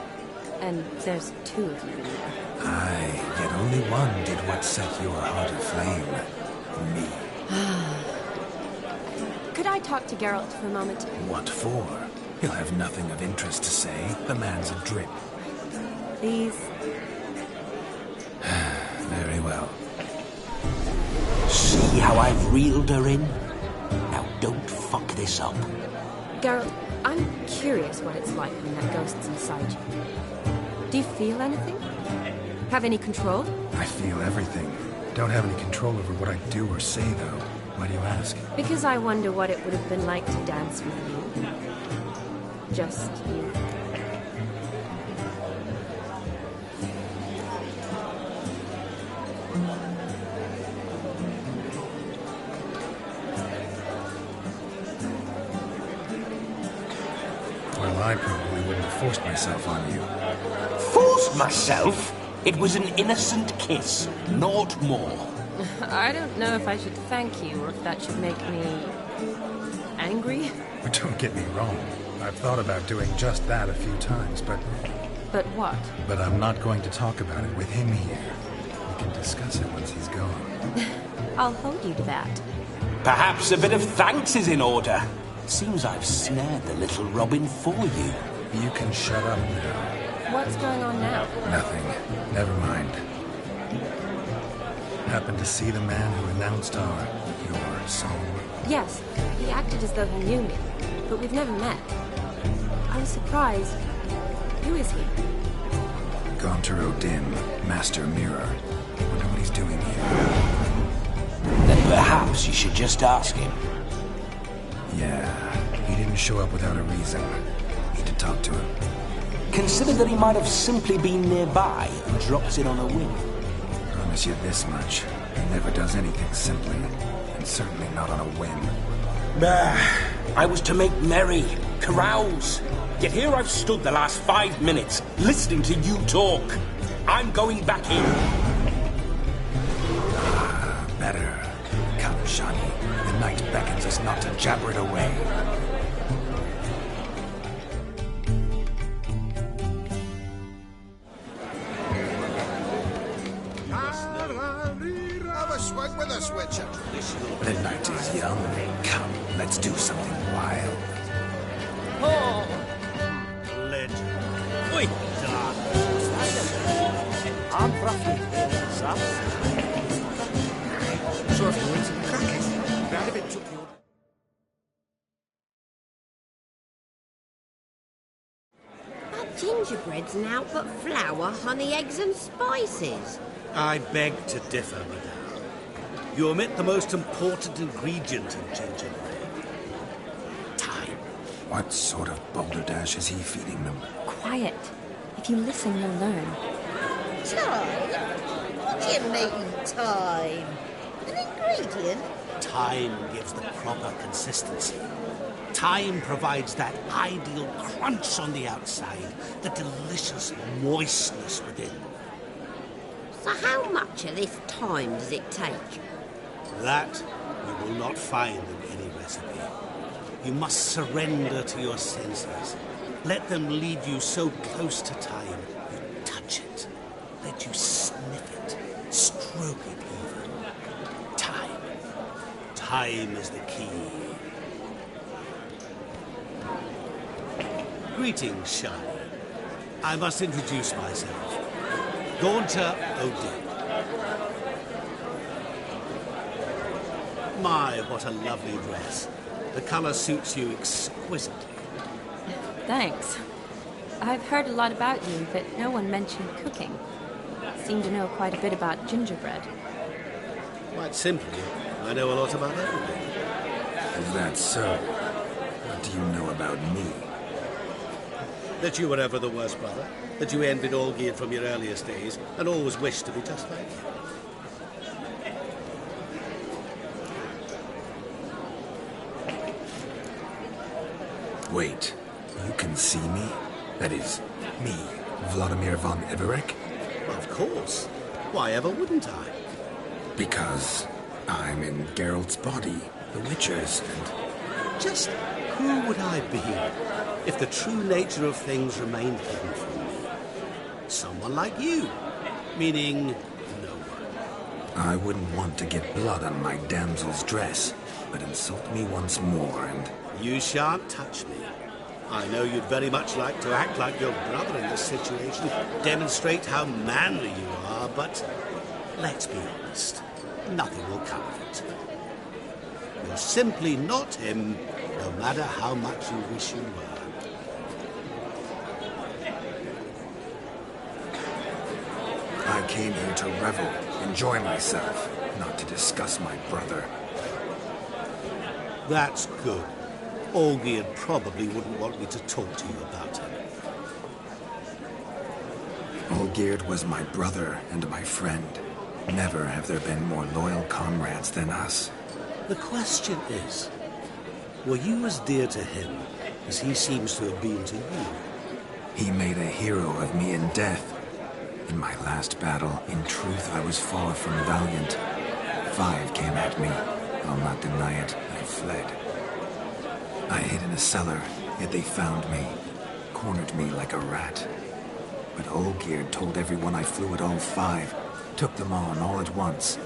And there's two of you in there. Aye, yet only one did what set your heart aflame. Me. Could I talk to Geralt for a moment? What for? He'll have nothing of interest to say. The man's adrip. Please? Very well. See how I've reeled her in? Now don't fuck this up. Geralt, I'm curious what it's like when that ghost's inside you. Do you feel anything? Have any control? I feel everything. Don't have any control over what I do or say, though. Why do you ask? Because I wonder what it would have been like to dance with you. Just you. Well, I probably wouldn't have forced myself on you. Forced myself? It was an innocent kiss, not more. I don't know if I should thank you or if that should make me angry. But don't get me wrong. I've thought about doing just that a few times, but... But what? But I'm not going to talk about it with him here. We can discuss it once he's gone. I'll hold you to that. Perhaps a bit of thanks is in order. Seems I've snared the little Robin for you. You can shut up now. What's going on now? Nothing. Never mind. Happened to see the man who announced your song? Yes, he acted as though he knew me, but we've never met. I was surprised. Who is he? Gaunter Odin, Master Mirror. Wonder what he's doing here. Then perhaps you should just ask him. Yeah, he didn't show up without a reason. Need to talk to him. Consider that he might have simply been nearby and dropped in on a whim. Promise you this much. He never does anything simply, and certainly not on a whim. I was to make merry, carouse. Yet here I've stood the last 5 minutes, listening to you talk. I'm going back in. Better. Come, Shani. The night beckons us not to jabber it away. Have a swig with us, Witcher. The night is young. Come, let's do something wild. Oh! Legend. Oi! I'm Bruffy. Sort of cracking. Glad if it took you. Our gingerbread's now but flour, honey, eggs and spices. I beg to differ, madame. You omit the most important ingredient in gingerbread. Time. What sort of balderdash is he feeding them? Quiet. If you listen, you'll learn. Time? What do you mean, time? An ingredient? Time gives the proper consistency. Time provides that ideal crunch on the outside, the delicious moistness within. So how much of this time does it take? That you will not find in any recipe. You must surrender to your senses. Let them lead you so close to time, you touch it. Let you sniff it, stroke it even. Time. Time is the key. Greetings, Shani. I must introduce myself. Gaunter Odin. My, what a lovely dress. The colour suits you exquisitely. Thanks. I've heard a lot about you, but no one mentioned cooking. Seem to know quite a bit about gingerbread. Quite simply, I know a lot about everything. Is that so? What do you know about me? That you were ever the worst brother, that you envied Olgierd from your earliest days, and always wished to be just like him. Wait, you can see me? That is, me, Vladimir von Iverek? Of course. Why ever wouldn't I? Because I'm in Geralt's body, the Witcher's, and... Just who would I be if the true nature of things remained hidden from me? Someone like you, meaning no one. I wouldn't want to get blood on my damsel's dress, but insult me once more and... You shan't touch me. I know you'd very much like to act like your brother in this situation, demonstrate how manly you are, but let's be honest, nothing will come of it. You're simply not him, no matter how much you wish you were. came here to revel, enjoy myself, not to discuss my brother. That's good. Olgierd probably wouldn't want me to talk to you about him. Olgierd was my brother and my friend. Never have there been more loyal comrades than us. The question is, were you as dear to him as he seems to have been to you? He made a hero of me in death. In my last battle, in truth, I was far from valiant. 5 came at me. I'll not deny it, I fled. I hid in a cellar, yet they found me, cornered me like a rat. But Olgierd told everyone I flew at all 5, took them on all at once,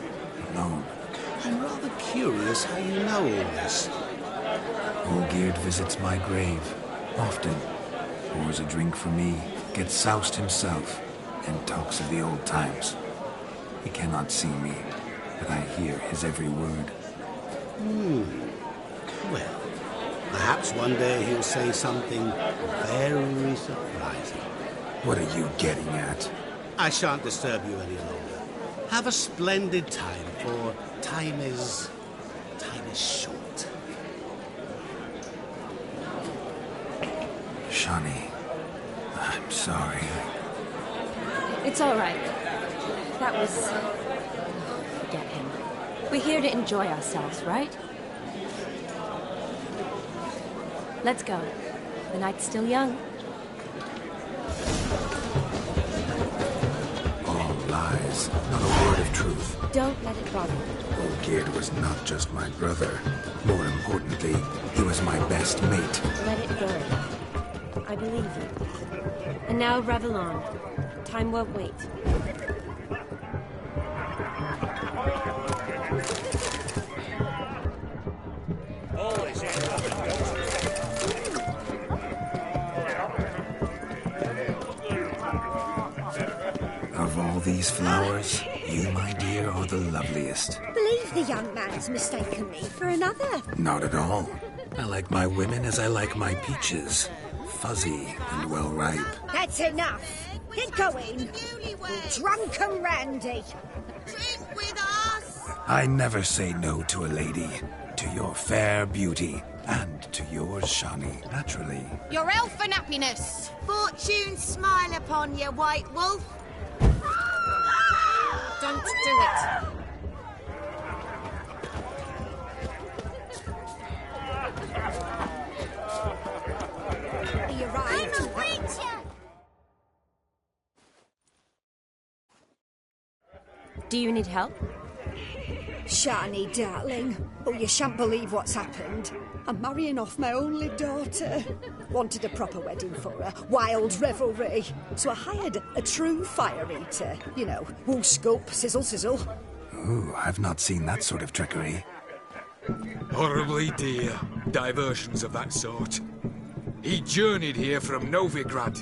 alone. I'm rather curious how you know all this. Olgierd visits my grave, often. Pours a drink for me, gets soused himself, and talks of the old times. He cannot see me, but I hear his every word. Well, perhaps one day he'll say something very surprising. What are you getting at? I shan't disturb you any longer. Have a splendid time, for time is short. Shani, I'm sorry. It's all right. That was... Forget him. We're here to enjoy ourselves, right? Let's go. The night's still young. All lies, not a word of truth. Don't let it bother you. Olgierd was not just my brother. More importantly, he was my best mate. Let it burn. I believe you. And now revel on. Time won't wait. Of all these flowers, you, my dear, are the loveliest. Believe the young man's mistaken me for another. Not at all. I like my women as I like my peaches. Fuzzy and well ripe. That's enough. Get going. Drunk and randy. Drink with us! I never say no to a lady. To your fair beauty. And to yours, Shani, naturally. Your elfin happiness. Fortune smile upon you, White Wolf. Don't do it. He arrived. I'm a witcher. Do you need help? Shani, darling. Oh, you shan't believe what's happened. I'm marrying off my only daughter. Wanted a proper wedding for her. Wild revelry. So I hired a true fire eater. You know, wool scoop, sizzle, sizzle. Ooh, I've not seen that sort of trickery. Horribly dear. Diversions of that sort. He journeyed here from Novigrad.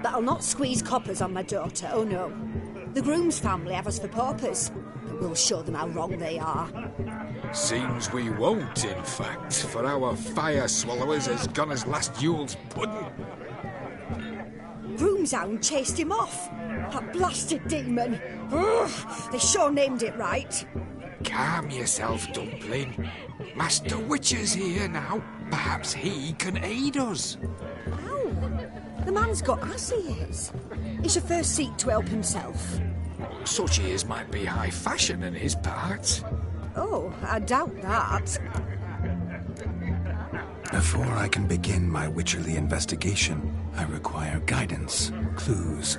But I'll not squeeze coppers on my daughter, oh no. The groom's family have us for paupers. But we'll show them how wrong they are. Seems we won't, in fact, for our fire swallowers has gone as last Yule's pudding. Groom's hound chased him off. That blasted demon. Ugh, they sure named it right. Calm yourself, Dumpling. Master Witcher's here now. Perhaps he can aid us. Ow. The man's got ass ears. He should first seek to help himself. Such ears might be high fashion in his parts. Oh, I doubt that. Before I can begin my witcherly investigation, I require guidance, clues.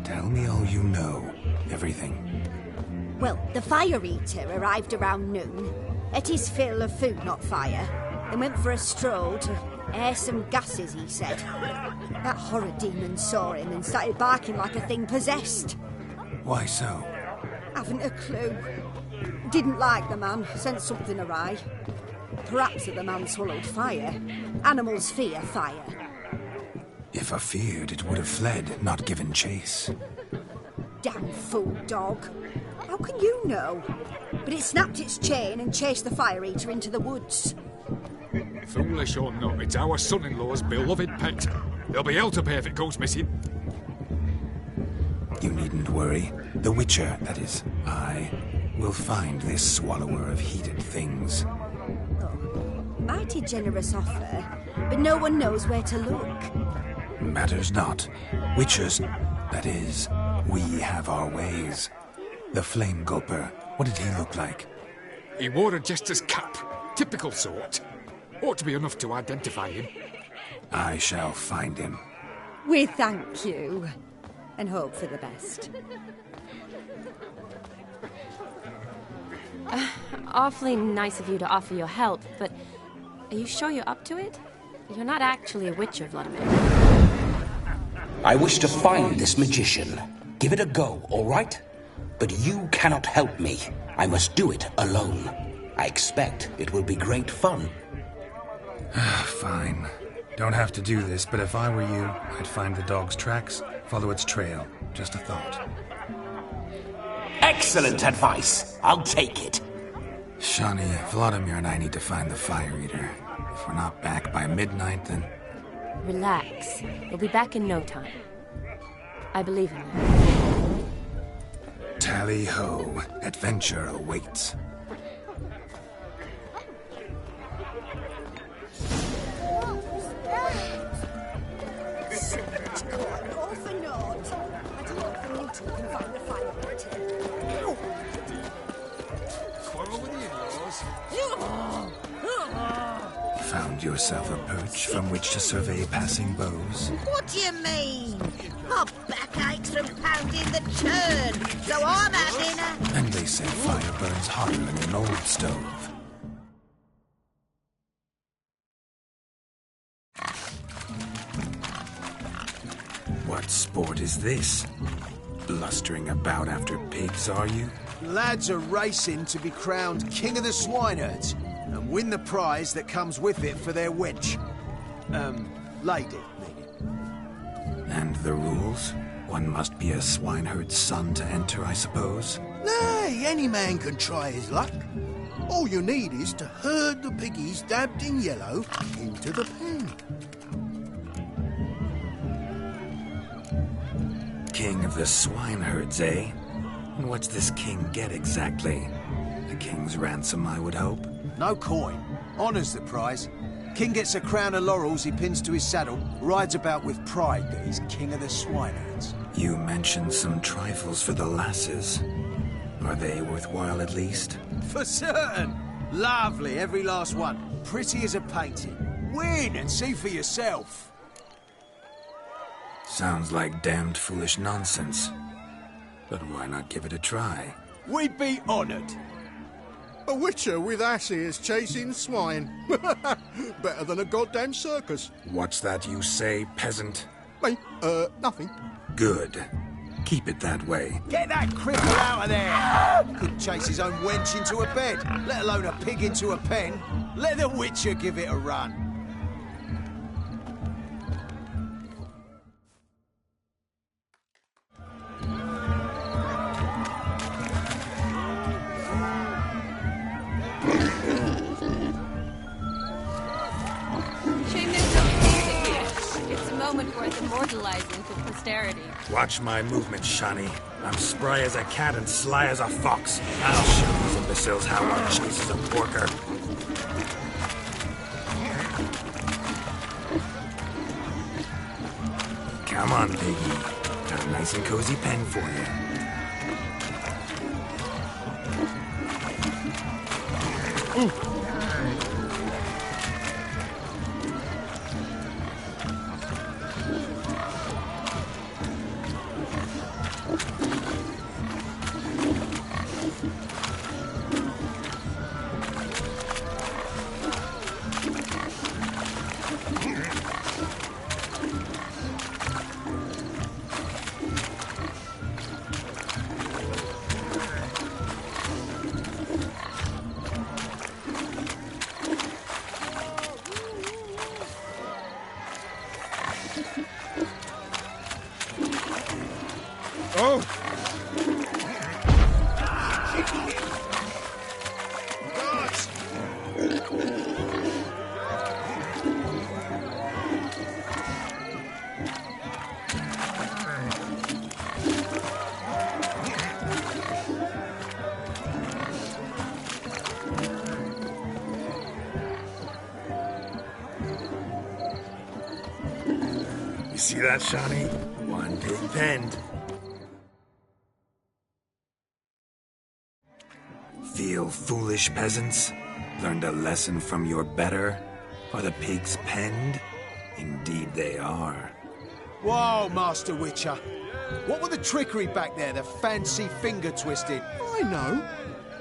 Tell me all you know. Everything. Well, the fire eater arrived around noon. Ate his fill of food, not fire. Then went for a stroll to air some gases, he said. That horror demon saw him and started barking like a thing possessed. Why so? Haven't a clue. Didn't like the man, sensed something awry. Perhaps that the man swallowed fire. Animals fear fire. If I feared, it would have fled, not given chase. Damn fool dog. How can you know? But it snapped its chain and chased the fire eater into the woods. Foolish or not, it's our son-in-law's beloved pet. There'll be hell to pay if it goes missing. You needn't worry. The Witcher, that is, I, will find this swallower of heated things. Mighty generous offer, but no one knows where to look. Matters not. Witchers, that is, we have our ways. The Flame Gulper, what did he look like? He wore a jester's cap. Typical sort. Ought to be enough to identify him. I shall find him. We thank you, and hope for the best. Awfully nice of you to offer your help, but are you sure you're up to it? You're not actually a Witcher, Vladimir. I wish to find this magician. Give it a go, all right? But you cannot help me. I must do it alone. I expect it will be great fun. Fine. Don't have to do this, but if I were you, I'd find the dog's tracks, follow its trail. Just a thought. Excellent advice. I'll take it. Shani, Vladimir and I need to find the Fire Eater. If we're not back by midnight, then... Relax. We'll be back in no time. I believe in you. Tally-ho. Adventure awaits. Found yourself a perch from which to survey passing bows? What do you mean? My back aches from pounding the churn, so I'm having a... And they say fire burns hotter than an old stove. What sport is this? Blustering about after pigs, are you? Lads are racing to be crowned King of the Swineherds and win the prize that comes with it for their wench. Lady, meaning. And the rules? One must be a swineherd's son to enter, I suppose? Nay, any man can try his luck. All you need is to herd the piggies dabbed in yellow into the pen. King of the swineherds, eh? And what's this king get exactly? A king's ransom, I would hope. No coin. Honours the prize. King gets a crown of laurels he pins to his saddle, rides about with pride that he's king of the swineherds. You mentioned some trifles for the lasses. Are they worthwhile at least? For certain. Lovely, every last one. Pretty as a painting. Win and see for yourself. Sounds like damned foolish nonsense. But why not give it a try? We'd be honoured. A witcher with asses chasing swine. Better than a goddamn circus. What's that you say, peasant? Me? Nothing. Good. Keep it that way. Get that cripple out of there! Couldn't chase his own wench into a bed, let alone a pig into a pen. Let the witcher give it a run. Worth immortalizing for posterity. Watch my movement, Shani. I'm spry as a cat and sly as a fox. I'll show these imbeciles how one chases a porker. Come on, piggy. Got a nice and cozy pen for you. You see that, Shawnee? One pig penned. Feel foolish, peasants? Learned a lesson from your better? Are the pigs penned? Indeed they are. Whoa, Master Witcher. What were the trickery back there, the fancy finger twisting? I know.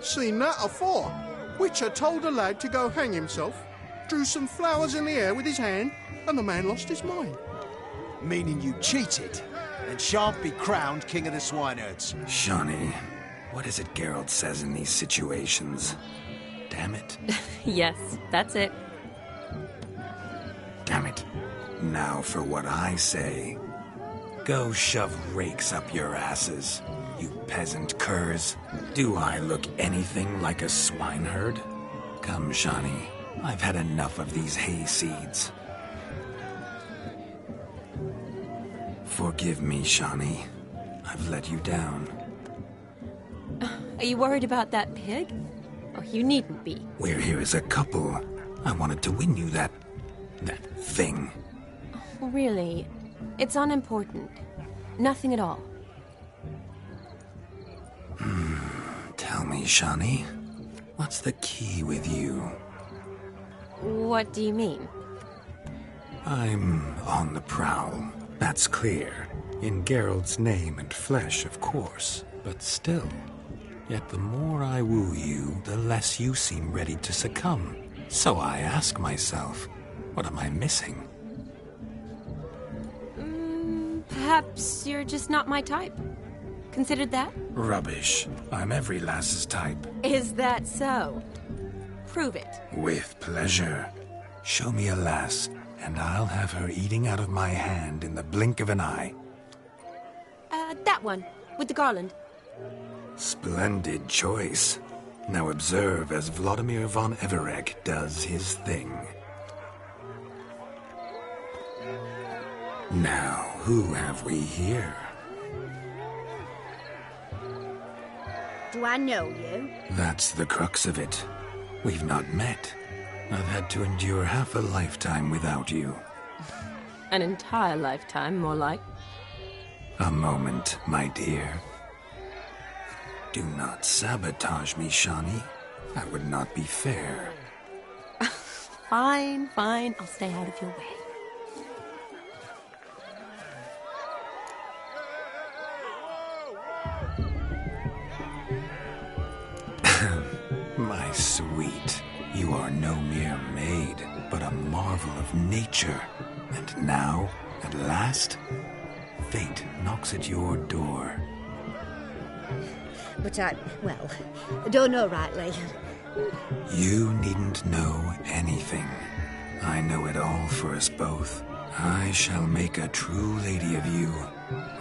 Seen that afore. Witcher told a lad to go hang himself, drew some flowers in the air with his hand, and the man lost his mind. Meaning you cheated, and shan't be crowned King of the Swineherds. Shawnee, what is it Geralt says in these situations? Damn it. Yes, that's it. Damn it. Now for what I say. Go shove rakes up your asses, you peasant curs. Do I look anything like a swineherd? Come, Shawnee. I've had enough of these hay seeds. Forgive me, Shawnee. I've let you down. Are you worried about that pig? Oh, you needn't be. We're here as a couple. I wanted to win you that thing. Oh, really? It's unimportant. Nothing at all. Tell me, Shawnee, what's the key with you? What do you mean? I'm on the prowl. That's clear. In Geralt's name and flesh, of course. But still. Yet the more I woo you, the less you seem ready to succumb. So I ask myself, what am I missing? Perhaps you're just not my type. Considered that? Rubbish. I'm every lass's type. Is that so? Prove it. With pleasure. Show me a lass, and I'll have her eating out of my hand in the blink of an eye. That one, with the garland. Splendid choice. Now observe as Vladimir von Everek does his thing. Now, who have we here? Do I know you? That's the crux of it. We've not met. I've had to endure half a lifetime without you. An entire lifetime, more like. A moment, my dear. Do not sabotage me, Shawnee. That would not be fair. Fine, fine. I'll stay out of your way. My sweet, you are no mere maid, but a marvel of nature. And now, at last, fate knocks at your door. But I don't know rightly. You needn't know anything. I know it all for us both. I shall make a true lady of you.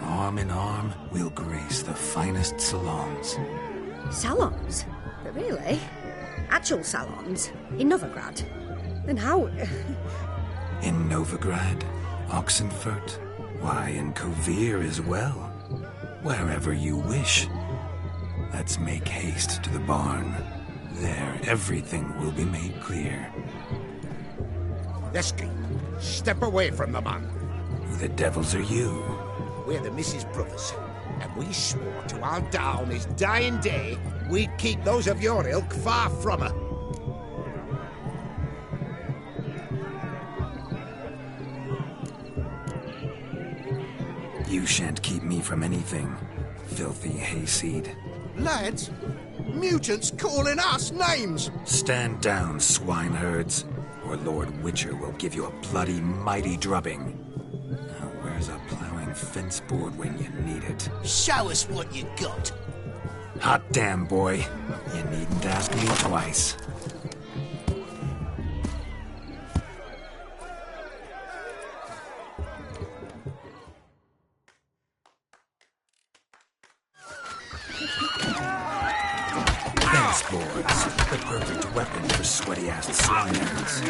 Arm in arm, we'll grace the finest salons. Salons? Really? Actual salons? In Novigrad? Then how... In Novigrad, Oxenfurt, why, in Kovir as well. Wherever you wish. Let's make haste to the barn. There, everything will be made clear. Lesky, step away from the man. Who the devils are you? We're the Mrs. Brothers, and we swore to our Dad on his dying day we'd keep those of your ilk far from her. You shan't keep me from anything, filthy hayseed. Lads, mutants calling us names! Stand down, swineherds, or Lord Witcher will give you a bloody mighty drubbing. Now where's a plowing fence board when you need it? Show us what you got. Hot damn, boy. You needn't ask me twice. Fence boards. The perfect weapon for sweaty-ass swineherds.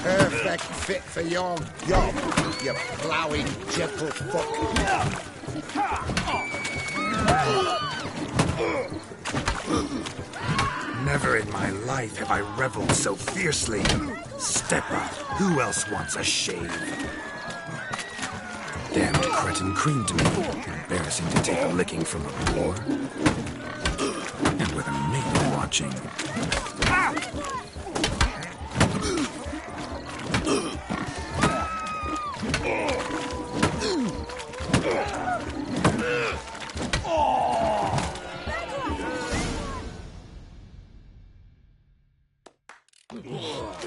Perfect fit for your job, you ploughing gentle fuck. Never in my life have I reveled so fiercely. Step up. Who else wants a shave? Damned cretin creamed me. Embarrassing to take a licking from a boor. And with a maiden watching.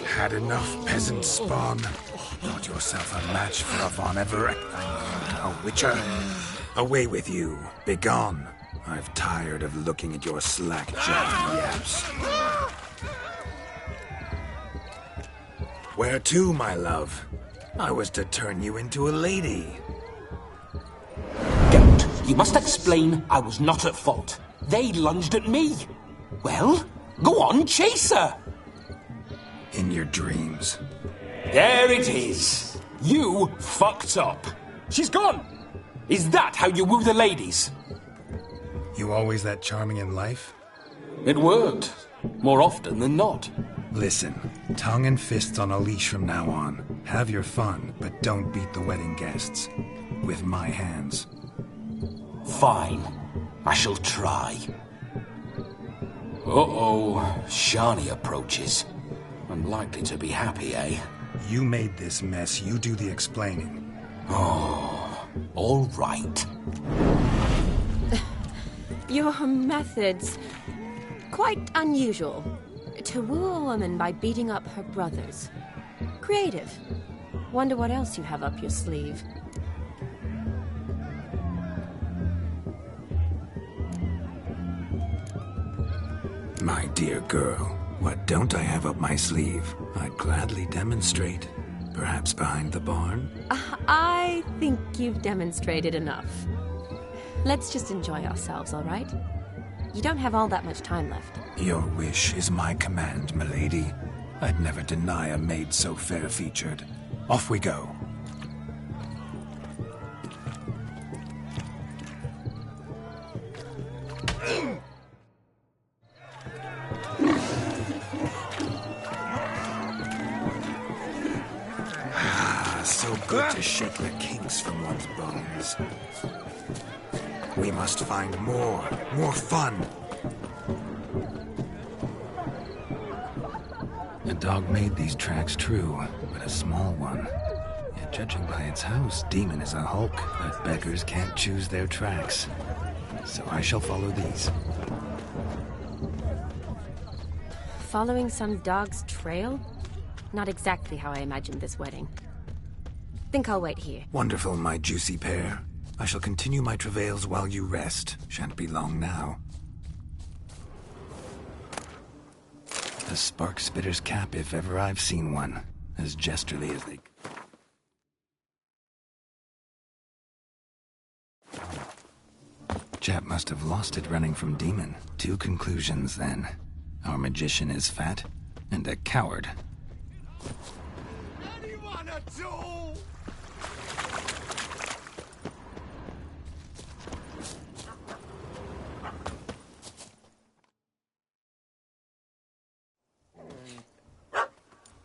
Had enough, peasant spawn. Thought yourself a match for a Von Everett. A witcher. Away with you. Begone. I've tired of looking at your slack-jawed yaps. Where to, my love? I was to turn you into a lady. Don't. You must explain I was not at fault. They lunged at me. Well, go on, chase her. In your dreams. There it is. You fucked up. She's gone. Is that how you woo the ladies? You always that charming in life? It worked. More often than not. Listen, tongue and fists on a leash from now on. Have your fun, but don't beat the wedding guests. With my hands. Fine. I shall try. Uh-oh. Shani approaches. Unlikely to be happy, eh? You made this mess. You do the explaining. Oh, all right. Your methods... quite unusual. To woo a woman by beating up her brothers. Creative. Wonder what else you have up your sleeve. My dear girl, what don't I have up my sleeve? I'd gladly demonstrate. Perhaps behind the barn? I think you've demonstrated enough. Let's just enjoy ourselves, all right? You don't have all that much time left. Your wish is my command, milady. I'd never deny a maid so fair-featured. Off we go. So good to shake the kinks from one's bones. We must find more fun. A dog made these tracks true, but a small one. Yet judging by its house, Demon is a hulk, but beggars can't choose their tracks. So I shall follow these. Following some dog's trail? Not exactly how I imagined this wedding. Think I'll wait here. Wonderful, my juicy pair. I shall continue my travails while you rest. Shan't be long now. A spark spitter's cap, if ever I've seen one. As jesterly as they... Chap must have lost it running from Demon. Two conclusions, then. Our magician is fat, and a coward. Anyone at all?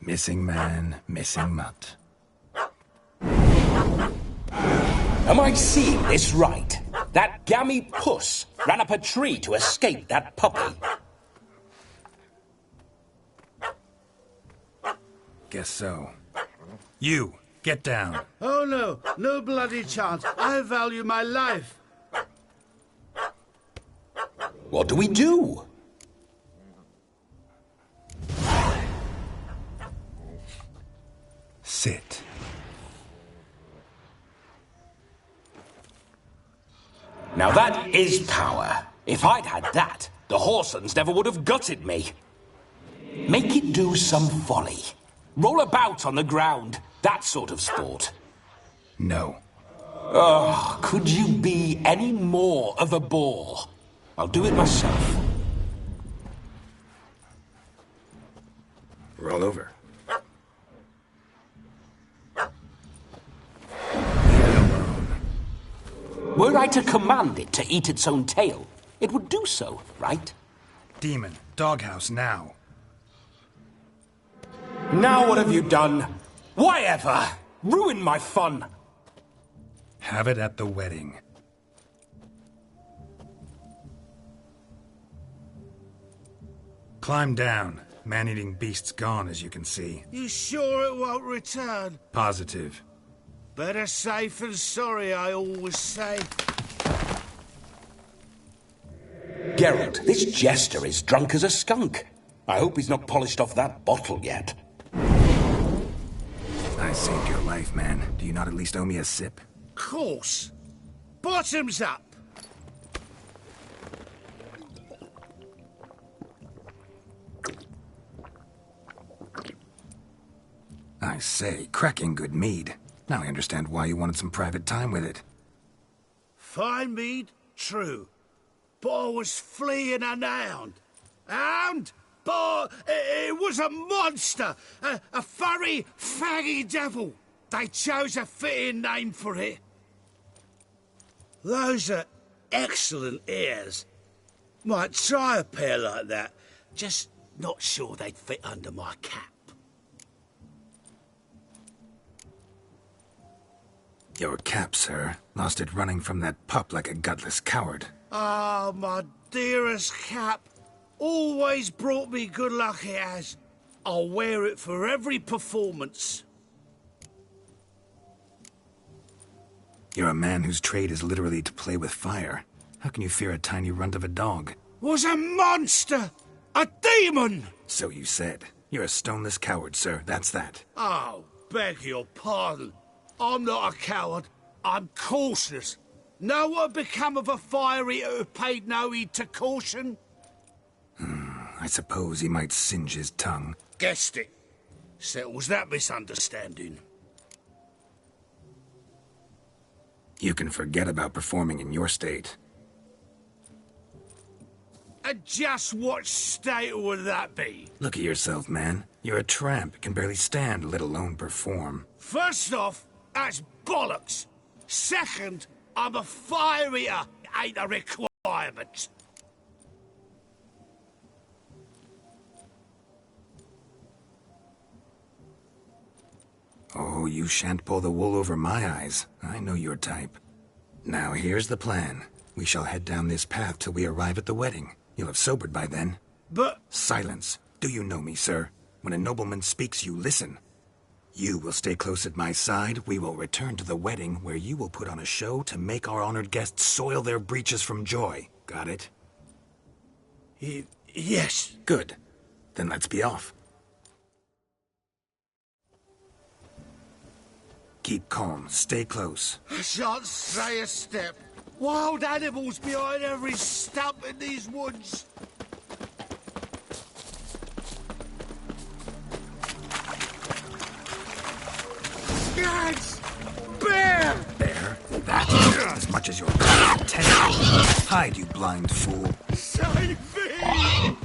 Missing man, missing mutt. Am I seeing this right? That gammy puss ran up a tree to escape that puppy. Guess so. You, get down. Oh no, no bloody chance. I value my life. What do we do? Sit. Now that is power. If I'd had that, the Horsons never would have gutted me. Make it do some folly. Roll about on the ground. That sort of sport. No. Oh, could you be any more of a bore? I'll do it myself. Roll over. Were I to command it to eat its own tail, it would do so, right? Demon, doghouse now. Now what have you done? Why ever? Ruined my fun. Have it at the wedding. Climb down. Man-eating beast's gone, as you can see. You sure it won't return? Positive. Better safe than sorry, I always say. Geralt, this jester is drunk as a skunk. I hope he's not polished off that bottle yet. I saved your life, man. Do you not at least owe me a sip? Course. Bottoms up. I say, cracking good mead. Now I understand why you wanted some private time with it. Fine mead? True. But I was fleeing an hound. Hound? But it was a monster! A furry, faggy devil! They chose a fitting name for it. Those are excellent ears. Might try a pair like that. Just not sure they'd fit under my cap. Your cap, sir. Lost it running from that pup like a gutless coward. Ah, my dearest cap. Always brought me good luck, it has. I'll wear it for every performance. You're a man whose trade is literally to play with fire. How can you fear a tiny runt of a dog? Was a monster! A demon! So you said. You're a stoneless coward, sir. That's that. Oh, beg your pardon. I'm not a coward. I'm cautious. Know what become of a fire eater who paid no heed to caution? I suppose he might singe his tongue. Guessed it. Settles that misunderstanding. You can forget about performing in your state. And just what state would that be? Look at yourself, man. You're a tramp, can barely stand, let alone perform. First off, that's bollocks. Second, I'm a fire eater. Ain't a requirement. Oh, you shan't pull the wool over my eyes. I know your type. Now, here's the plan. We shall head down this path till we arrive at the wedding. You'll have sobered by then. But... Silence. Do you know me, sir? When a nobleman speaks, you listen. You will stay close at my side. We will return to the wedding, where you will put on a show to make our honored guests soil their breeches from joy. Got it? Yes. Good. Then let's be off. Keep calm. Stay close. I shan't say a step. Wild animals behind every stump in these woods. Yes! Bear! Bear? That's as much as your tentacle. Hide, you blind fool. Save me!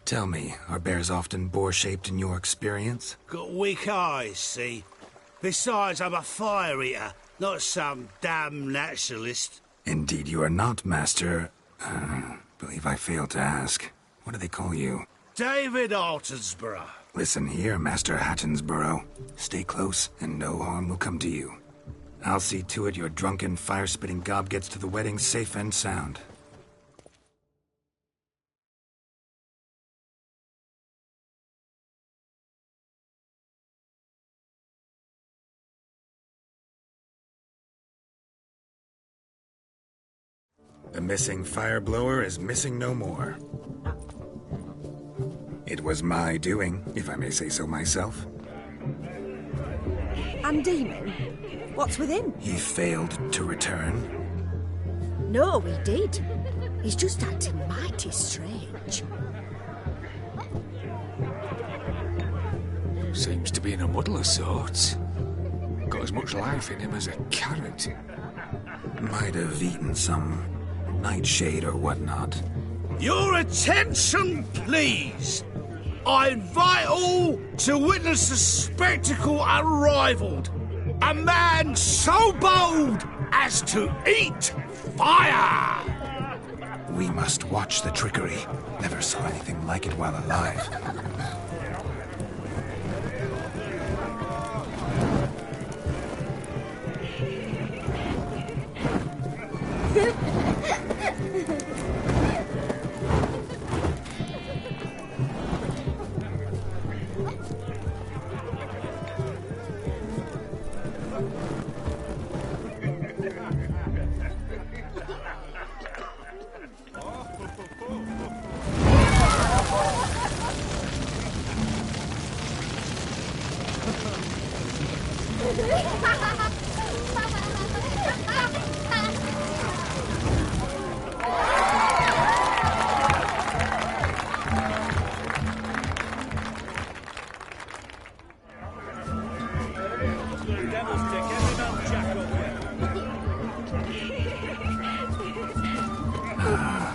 Tell me, are bears often boar-shaped in your experience? Got weak eyes, see? Besides, I'm a fire eater, not some damn naturalist. Indeed you are not, Master... believe I failed to ask. What do they call you? David Altonsborough. Listen here, Master Hattonsborough. Stay close, and no harm will come to you. I'll see to it your drunken, fire-spitting gob gets to the wedding safe and sound. The missing fire blower is missing no more. It was my doing, if I may say so myself. And Demon? What's with him? He failed to return. No, he did. He's just acting mighty strange. Seems to be in a muddle of sorts. got as much life in him as a carrot. Might have eaten some nightshade or whatnot. Your attention, please. I invite all to witness a spectacle unrivaled. A man so bold as to eat fire! We must watch the trickery. Never saw anything like it while alive.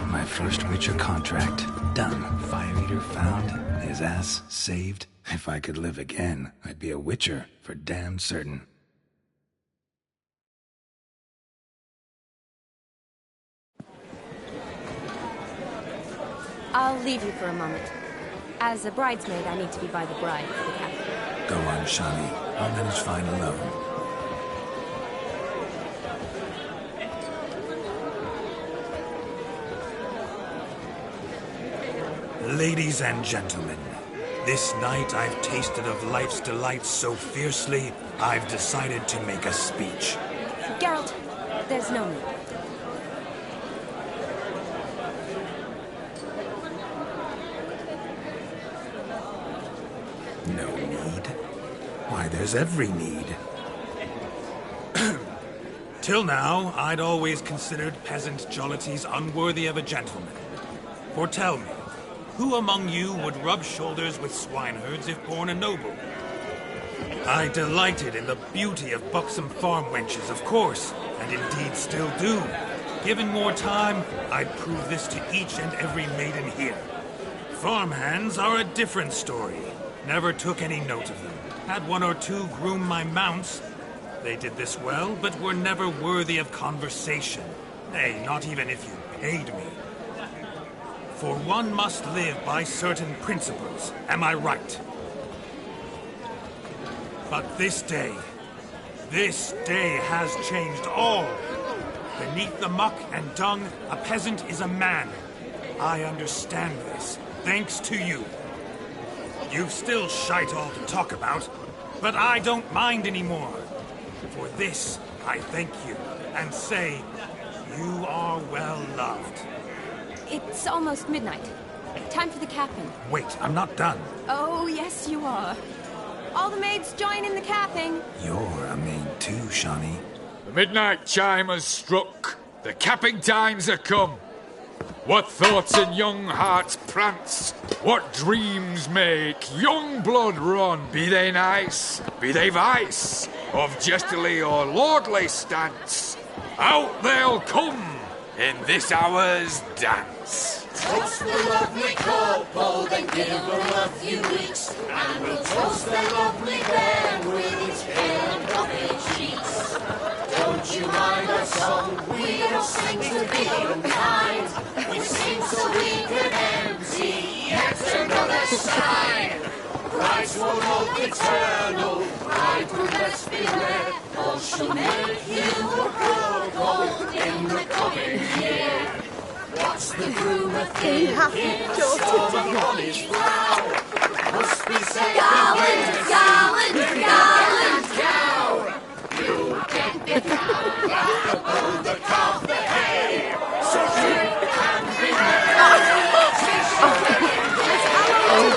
My first Witcher contract. Done. Fire Eater found. His ass saved. If I could live again, I'd be a Witcher for damn certain. I'll leave you for a moment. As a bridesmaid, I need to be by the bride for the captain. Go on, Shani. I'll manage fine alone. Ladies and gentlemen, this night I've tasted of life's delights so fiercely, I've decided to make a speech. Geralt, there's no need. No need? Why, there's every need. Till now, I'd always considered peasant jollities unworthy of a gentleman. For tell me, who among you would rub shoulders with swineherds if born a noble? I delighted in the beauty of buxom farm wenches, of course, and indeed still do. Given more time, I'd prove this to each and every maiden here. Farmhands are a different story. Never took any note of them. Had one or two groom my mounts. They did this well, but were never worthy of conversation. Nay, not even if you paid me. For one must live by certain principles, am I right? But this day has changed all. Beneath the muck and dung, a peasant is a man. I understand this, thanks to you. You've still shite all to talk about, but I don't mind anymore. For this, I thank you, and say, you are well loved. It's almost midnight. Time for the capping. Wait, I'm not done. Oh, yes, you are. All the maids join in the capping. You're a maid too, Shani. The midnight chime has struck. The capping times are come. What thoughts in young hearts prance? What dreams make young blood run? Be they nice, be they vice, of jestily or lordly stance, out they'll come in this hour's dance. Toast the lovely couple, then give them a few weeks, and we'll toast the lovely pair with its hair and coffee cheeks. Don't you mind our song? We don't sing to be unkind. We sing so we can empty yet another side. Brides will look eternal, bride will best beware, or she'll make you a cuckold in the coming year. What's the rumour thinking? Storm on his brow. Must be said Garland, Garland, Garland, cow. You get the cow, the calf, the hay. So drink and be merry.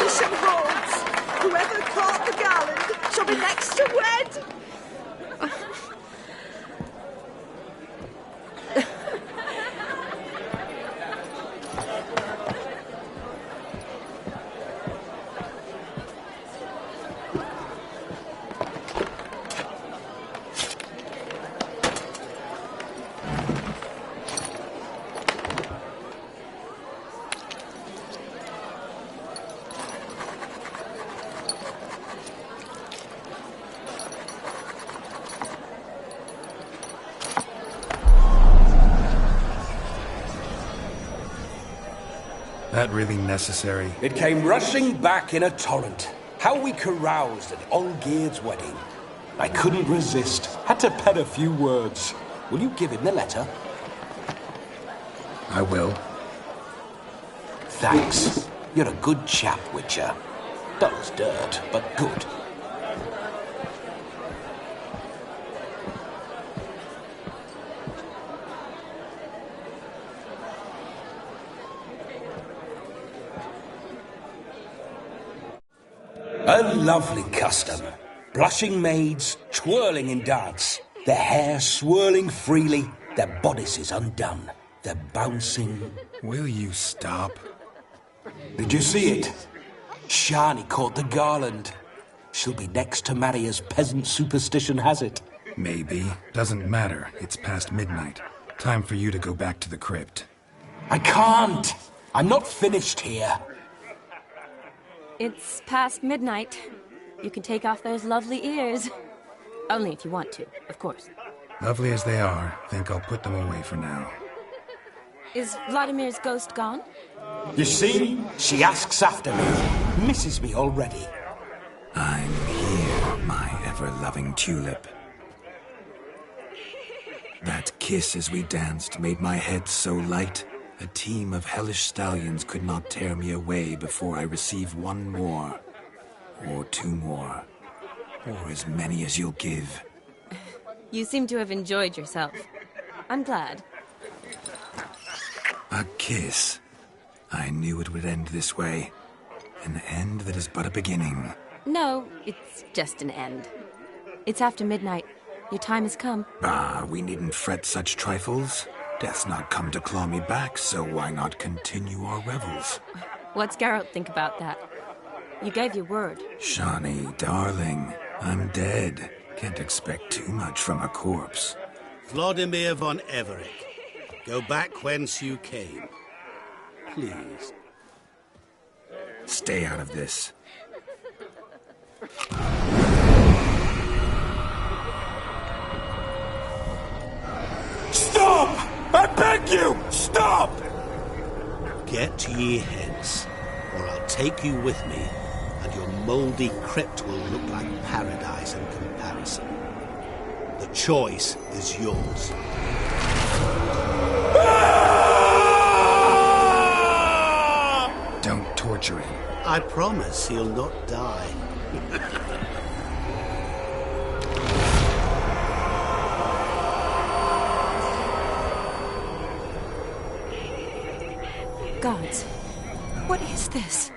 Some horns. Whoever caught the garland shall be next to wed. That really necessary? It came rushing back in a torrent. How we caroused at Olgierd's wedding. I couldn't resist. Had to pen a few words. Will you give him the letter? I will. Thanks. You're a good chap, Witcher. Dull as dirt, but good. A lovely custom. Blushing maids, twirling in dance, their hair swirling freely, their bodices undone, their bouncing... Will you stop? Did you see it? Shani caught the garland. She'll be next to marry as peasant superstition has it. Maybe. Doesn't matter. It's past midnight. Time for you to go back to the crypt. I can't! I'm not finished here. It's past midnight. You can take off those lovely ears. Only if you want to, of course. Lovely as they are, think I'll put them away for now. Is Vladimir's ghost gone? You see? She asks after me. Misses me already. I'm here, my ever-loving tulip. That kiss as we danced made my head so light. A team of hellish stallions could not tear me away before I receive one more. Or two more. Or as many as you'll give. You seem to have enjoyed yourself. I'm glad. A kiss. I knew it would end this way. An end that is but a beginning. No, it's just an end. It's after midnight. Your time has come. Ah, we needn't fret such trifles. Death's not come to claw me back, so why not continue our revels? What's Geralt think about that? You gave your word. Shani, darling, I'm dead. Can't expect too much from a corpse. Vladimir von Everec, go back whence you came. Please. Stay out of this. Stop! I beg you! Stop! Get ye hence, or I'll take you with me, and your mouldy crypt will look like paradise in comparison. The choice is yours. Don't torture him. I promise he'll not die. Gods, what is this?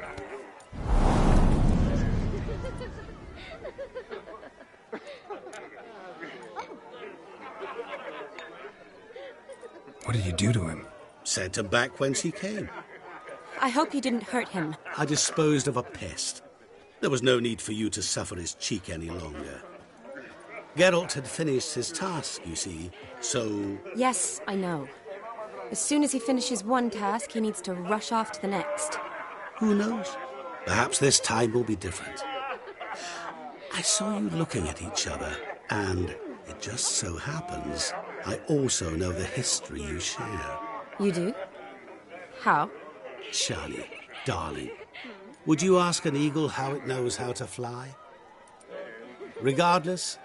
What did you do to him? Sent him back whence he came. I hope you didn't hurt him. I disposed of a pest. There was no need for you to suffer his cheek any longer. Geralt had finished his task, you see, so... Yes, I know. As soon as he finishes one task, he needs to rush off to the next. Who knows? Perhaps this time will be different. I saw you looking at each other, and it just so happens I also know the history you share. You do? How? Shani, darling, would you ask an eagle how it knows how to fly? Regardless,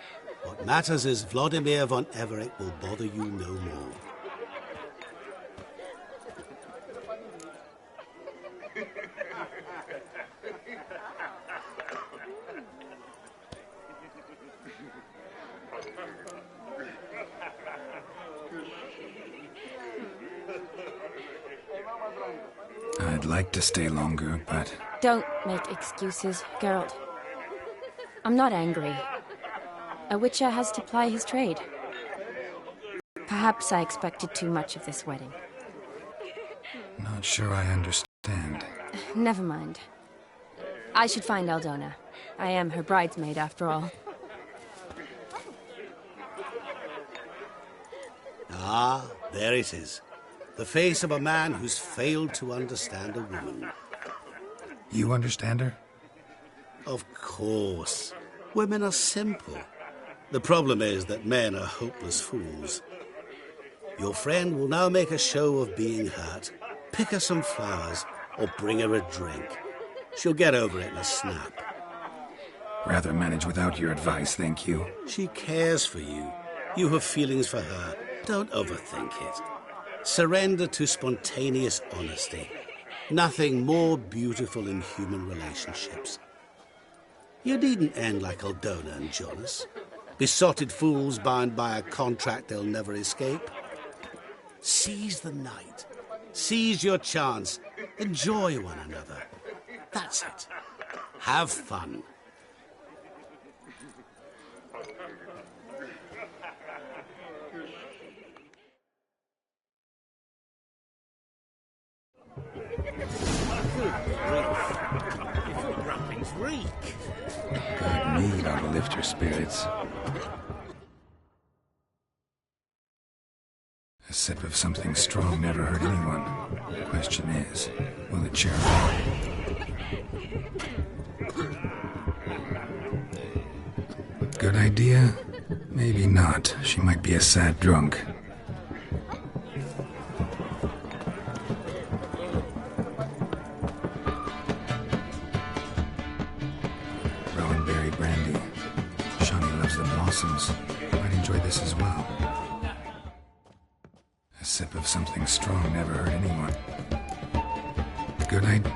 what matters is Vladimir von Everec will bother you no more. I'd like to stay longer, but... Don't make excuses, Geralt. I'm not angry. A witcher has to ply his trade. Perhaps I expected too much of this wedding. Not sure I understand. Never mind. I should find Aldona. I am her bridesmaid, after all. Ah, there it is. The face of a man who's failed to understand a woman. You understand her? Of course. Women are simple. The problem is that men are hopeless fools. Your friend will now make a show of being hurt, pick her some flowers, or bring her a drink. She'll get over it in a snap. Rather manage without your advice, thank you. She cares for you. You have feelings for her. Don't overthink it. Surrender to spontaneous honesty. Nothing more beautiful in human relationships. You needn't end like Aldona and Jonas. Besotted fools bound by a contract they'll never escape. Seize the night. Seize your chance. Enjoy one another. That's it. Have fun. Before grumblings reek. Good mead ought to lift your spirits. A sip of something strong never hurt anyone. The question is, will it cheer her up? Good idea? Maybe not. She might be a sad drunk. Rowanberry brandy. Shawnee loves the blossoms. Might enjoy this as well. A sip of something strong never hurt anyone. Good idea.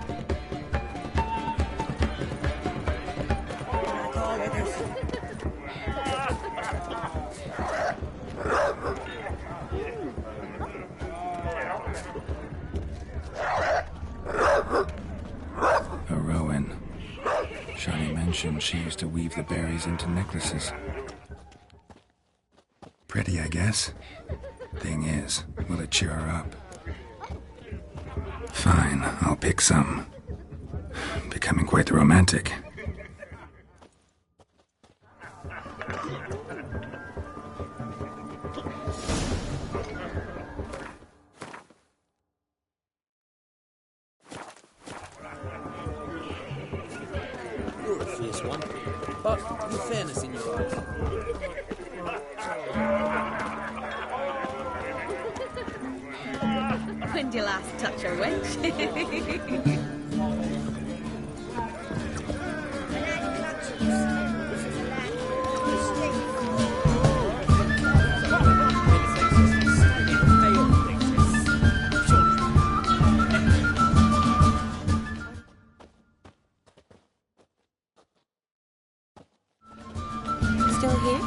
A Rowan. Shawnee mentioned she used to weave the berries into necklaces. Pretty, I guess. Thing is, will it cheer her up? Fine, I'll pick some. Becoming quite the romantic. You're a fierce one, but with fairness in your eyes. When'd you last touch a wench? Still here?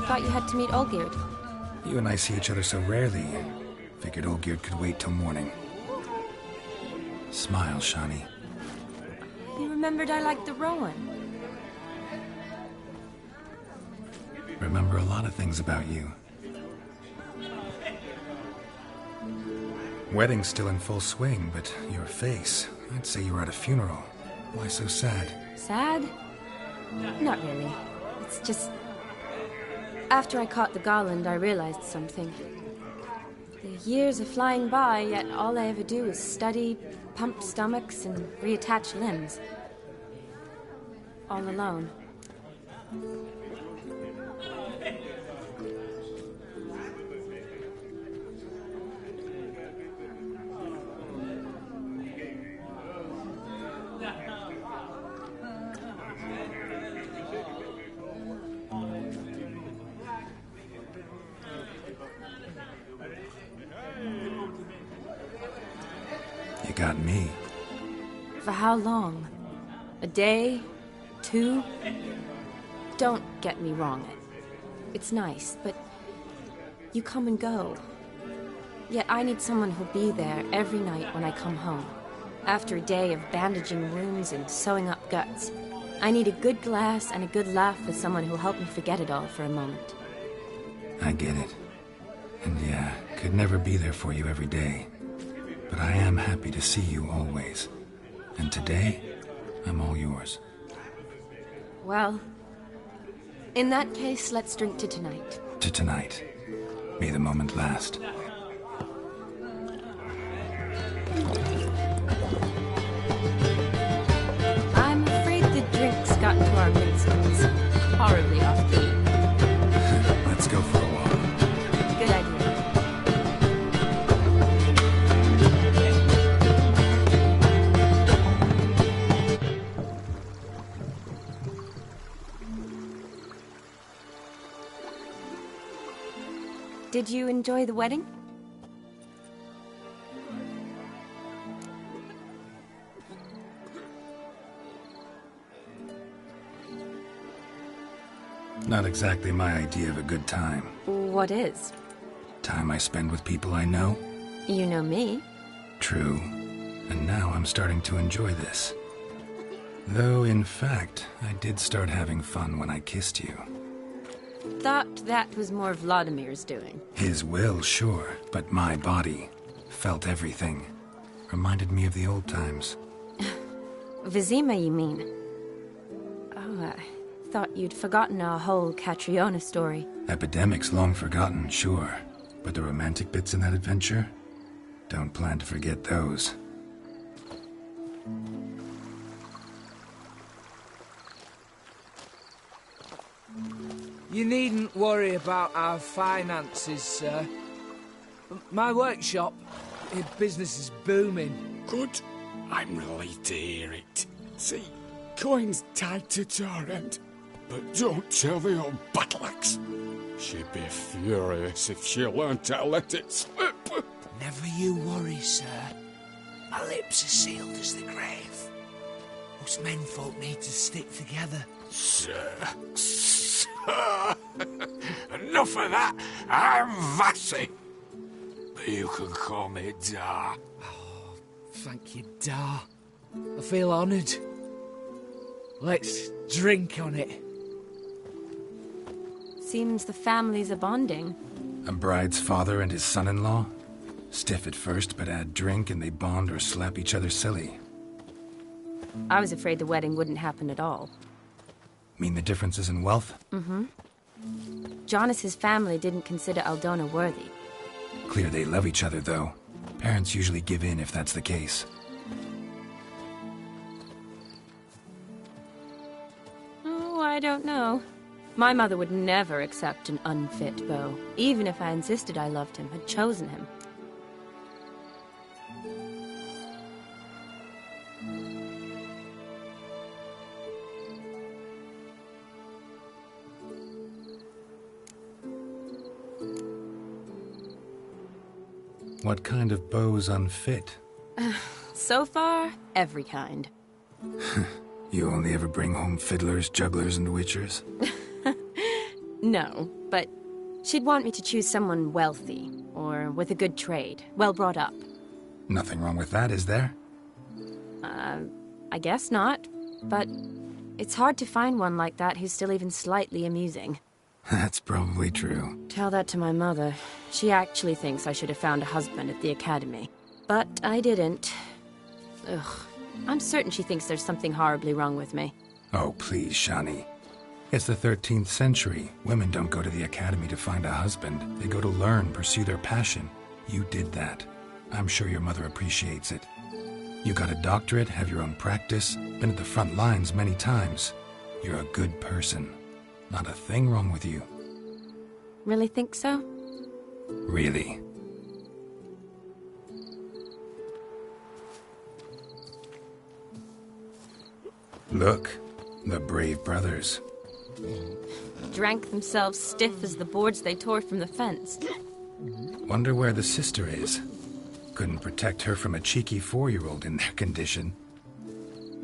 Thought you had to meet Olgierd. You and I see each other so rarely. Figured Olgierd could wait till morning. Smile, Shawnee. You remembered I liked the Rowan. Remember a lot of things about you. Wedding's still in full swing, but your face, I'd say you were at a funeral. Why so sad? Sad? Not really. It's just... After I caught the garland, I realized something. The years are flying by, yet all I ever do is study, pump stomachs, and reattach limbs. All alone. You got me. For how long? A day? 2? Don't get me wrong. It's nice, but you come and go. Yet I need someone who'll be there every night when I come home. After a day of bandaging wounds and sewing up guts, I need a good glass and a good laugh with someone who'll help me forget it all for a moment. I get it. And yeah, could never be there for you every day. But I am happy to see you always. And today, I'm all yours. Well, in that case, let's drink to tonight. To tonight. May the moment last. I'm afraid the drinks got into our minstrels. Horribly off key. Let's go for a walk. Good idea. Did you enjoy the wedding? Not exactly my idea of a good time. What is? Time I spend with people I know. You know me. True. And now I'm starting to enjoy this. Though, in fact, I did start having fun when I kissed you. Thought that was more Vladimir's doing. His will, sure, but my body felt everything. Reminded me of the old times. Vizima, you mean? Oh, I thought you'd forgotten our whole Catriona story. Epidemics long forgotten, sure. But the romantic bits in that adventure? Don't plan to forget those. You needn't worry about our finances, sir. My workshop, business is booming. Good. I'm relieved to hear it. See, coin's tied to Torrent. But don't tell the old battle-axe. She'd be furious if she learned to let it slip. Never you worry, sir. My lips are sealed as the grave. Us menfolk need to stick together. Sir. Enough of that. I'm Vassy. But you can call me Dar. Oh, thank you, Dar. I feel honoured. Let's drink on it. Seems the families are bonding. A bride's father and his son-in-law? Stiff at first, but add drink and they bond or slap each other silly. I was afraid the wedding wouldn't happen at all. Mean the differences in wealth? Mm-hmm. Jonas's family didn't consider Aldona worthy. Clear they love each other, though. Parents usually give in if that's the case. Oh, I don't know. My mother would never accept an unfit beau, even if I insisted I loved him, had chosen him. What kind of beau's unfit? So far, every kind. You only ever bring home fiddlers, jugglers, and witchers? No, but she'd want me to choose someone wealthy, or with a good trade, well brought up. Nothing wrong with that, is there? I guess not, but it's hard to find one like that who's still even slightly amusing. That's probably true. Tell that to my mother. She actually thinks I should have found a husband at the academy. But I didn't. Ugh. I'm certain she thinks there's something horribly wrong with me. Oh, please, Shani. It's the 13th century. Women don't go to the academy to find a husband. They go to learn, pursue their passion. You did that. I'm sure your mother appreciates it. You got a doctorate, have your own practice, been at the front lines many times. You're a good person. Not a thing wrong with you. Really think so? Really. Look, the brave brothers. Drank themselves stiff as the boards they tore from the fence. Wonder where the sister is. Couldn't protect her from a cheeky 4-year-old in their condition.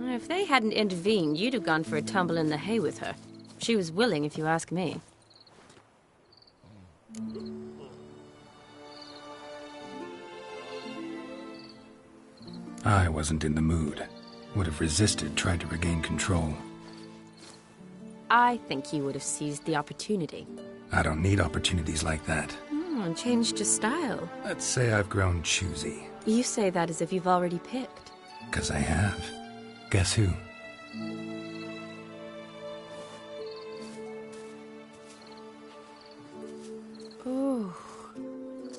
If they hadn't intervened, you'd have gone for a tumble in the hay with her. She was willing, if you ask me. I wasn't in the mood. Would have resisted, tried to regain control. I think you would have seized the opportunity. I don't need opportunities like that. Changed your style. Let's say I've grown choosy. You say that as if you've already picked. 'Cause I have. Guess who? Ooh,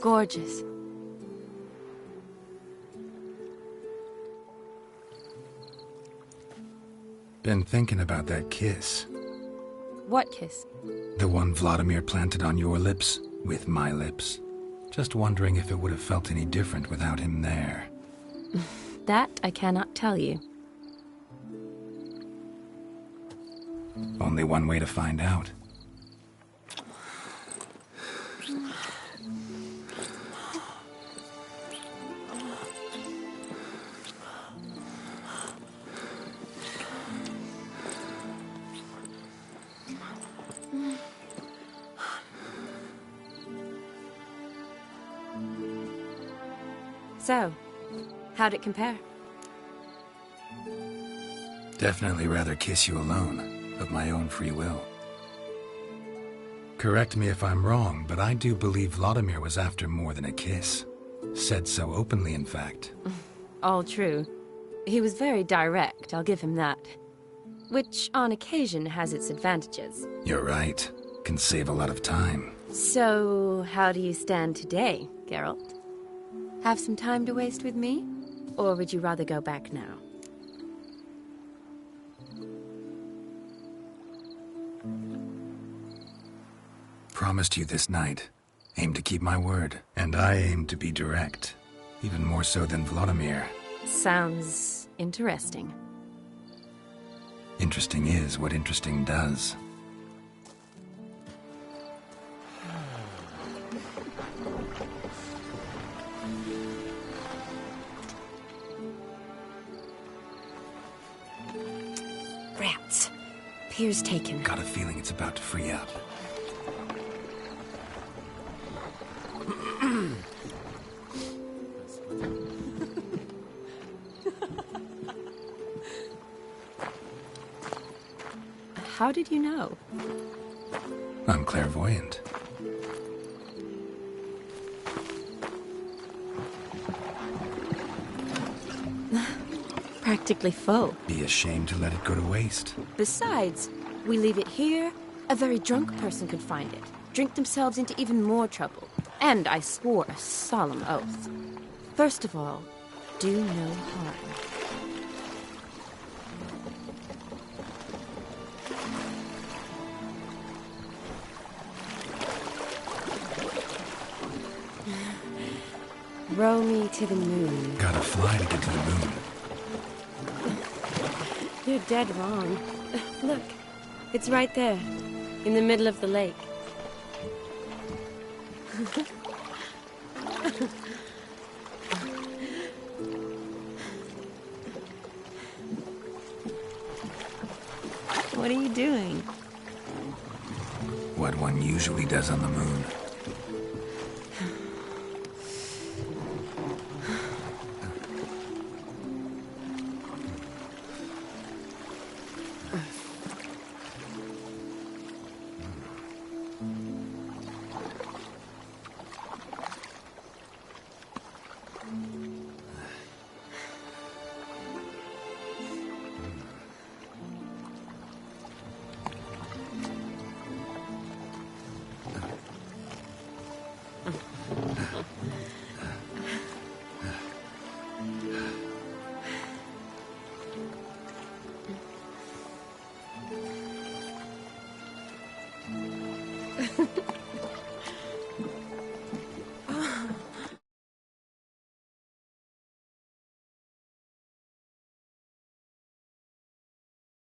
gorgeous. Been thinking about that kiss. What kiss? The one Vladimir planted on your lips, with my lips. Just wondering if it would have felt any different without him there. That I cannot tell you. Only one way to find out. So, how'd it compare? Definitely rather kiss you alone, of my own free will. Correct me if I'm wrong, but I do believe Vladimir was after more than a kiss. Said so openly, in fact. All true. He was very direct, I'll give him that. Which, on occasion, has its advantages. You're right. Can save a lot of time. So, how do you stand today, Geralt? Have some time to waste with me? Or would you rather go back now? Promised you this night. Aim to keep my word. And I aim to be direct. Even more so than Vladimir. Sounds interesting. Interesting is what interesting does. Rats. Pier's taken. Got a feeling it's about to free up. How did you know? I'm clairvoyant. Practically full. Be ashamed to let it go to waste. Besides, we leave it here, a very drunk person could find it, drink themselves into even more trouble. And I swore a solemn oath. First of all, do no harm. Row me to the moon. Gotta fly to get to the moon. You're dead wrong. Look, it's right there, in the middle of the lake. What are you doing? What one usually does on the moon.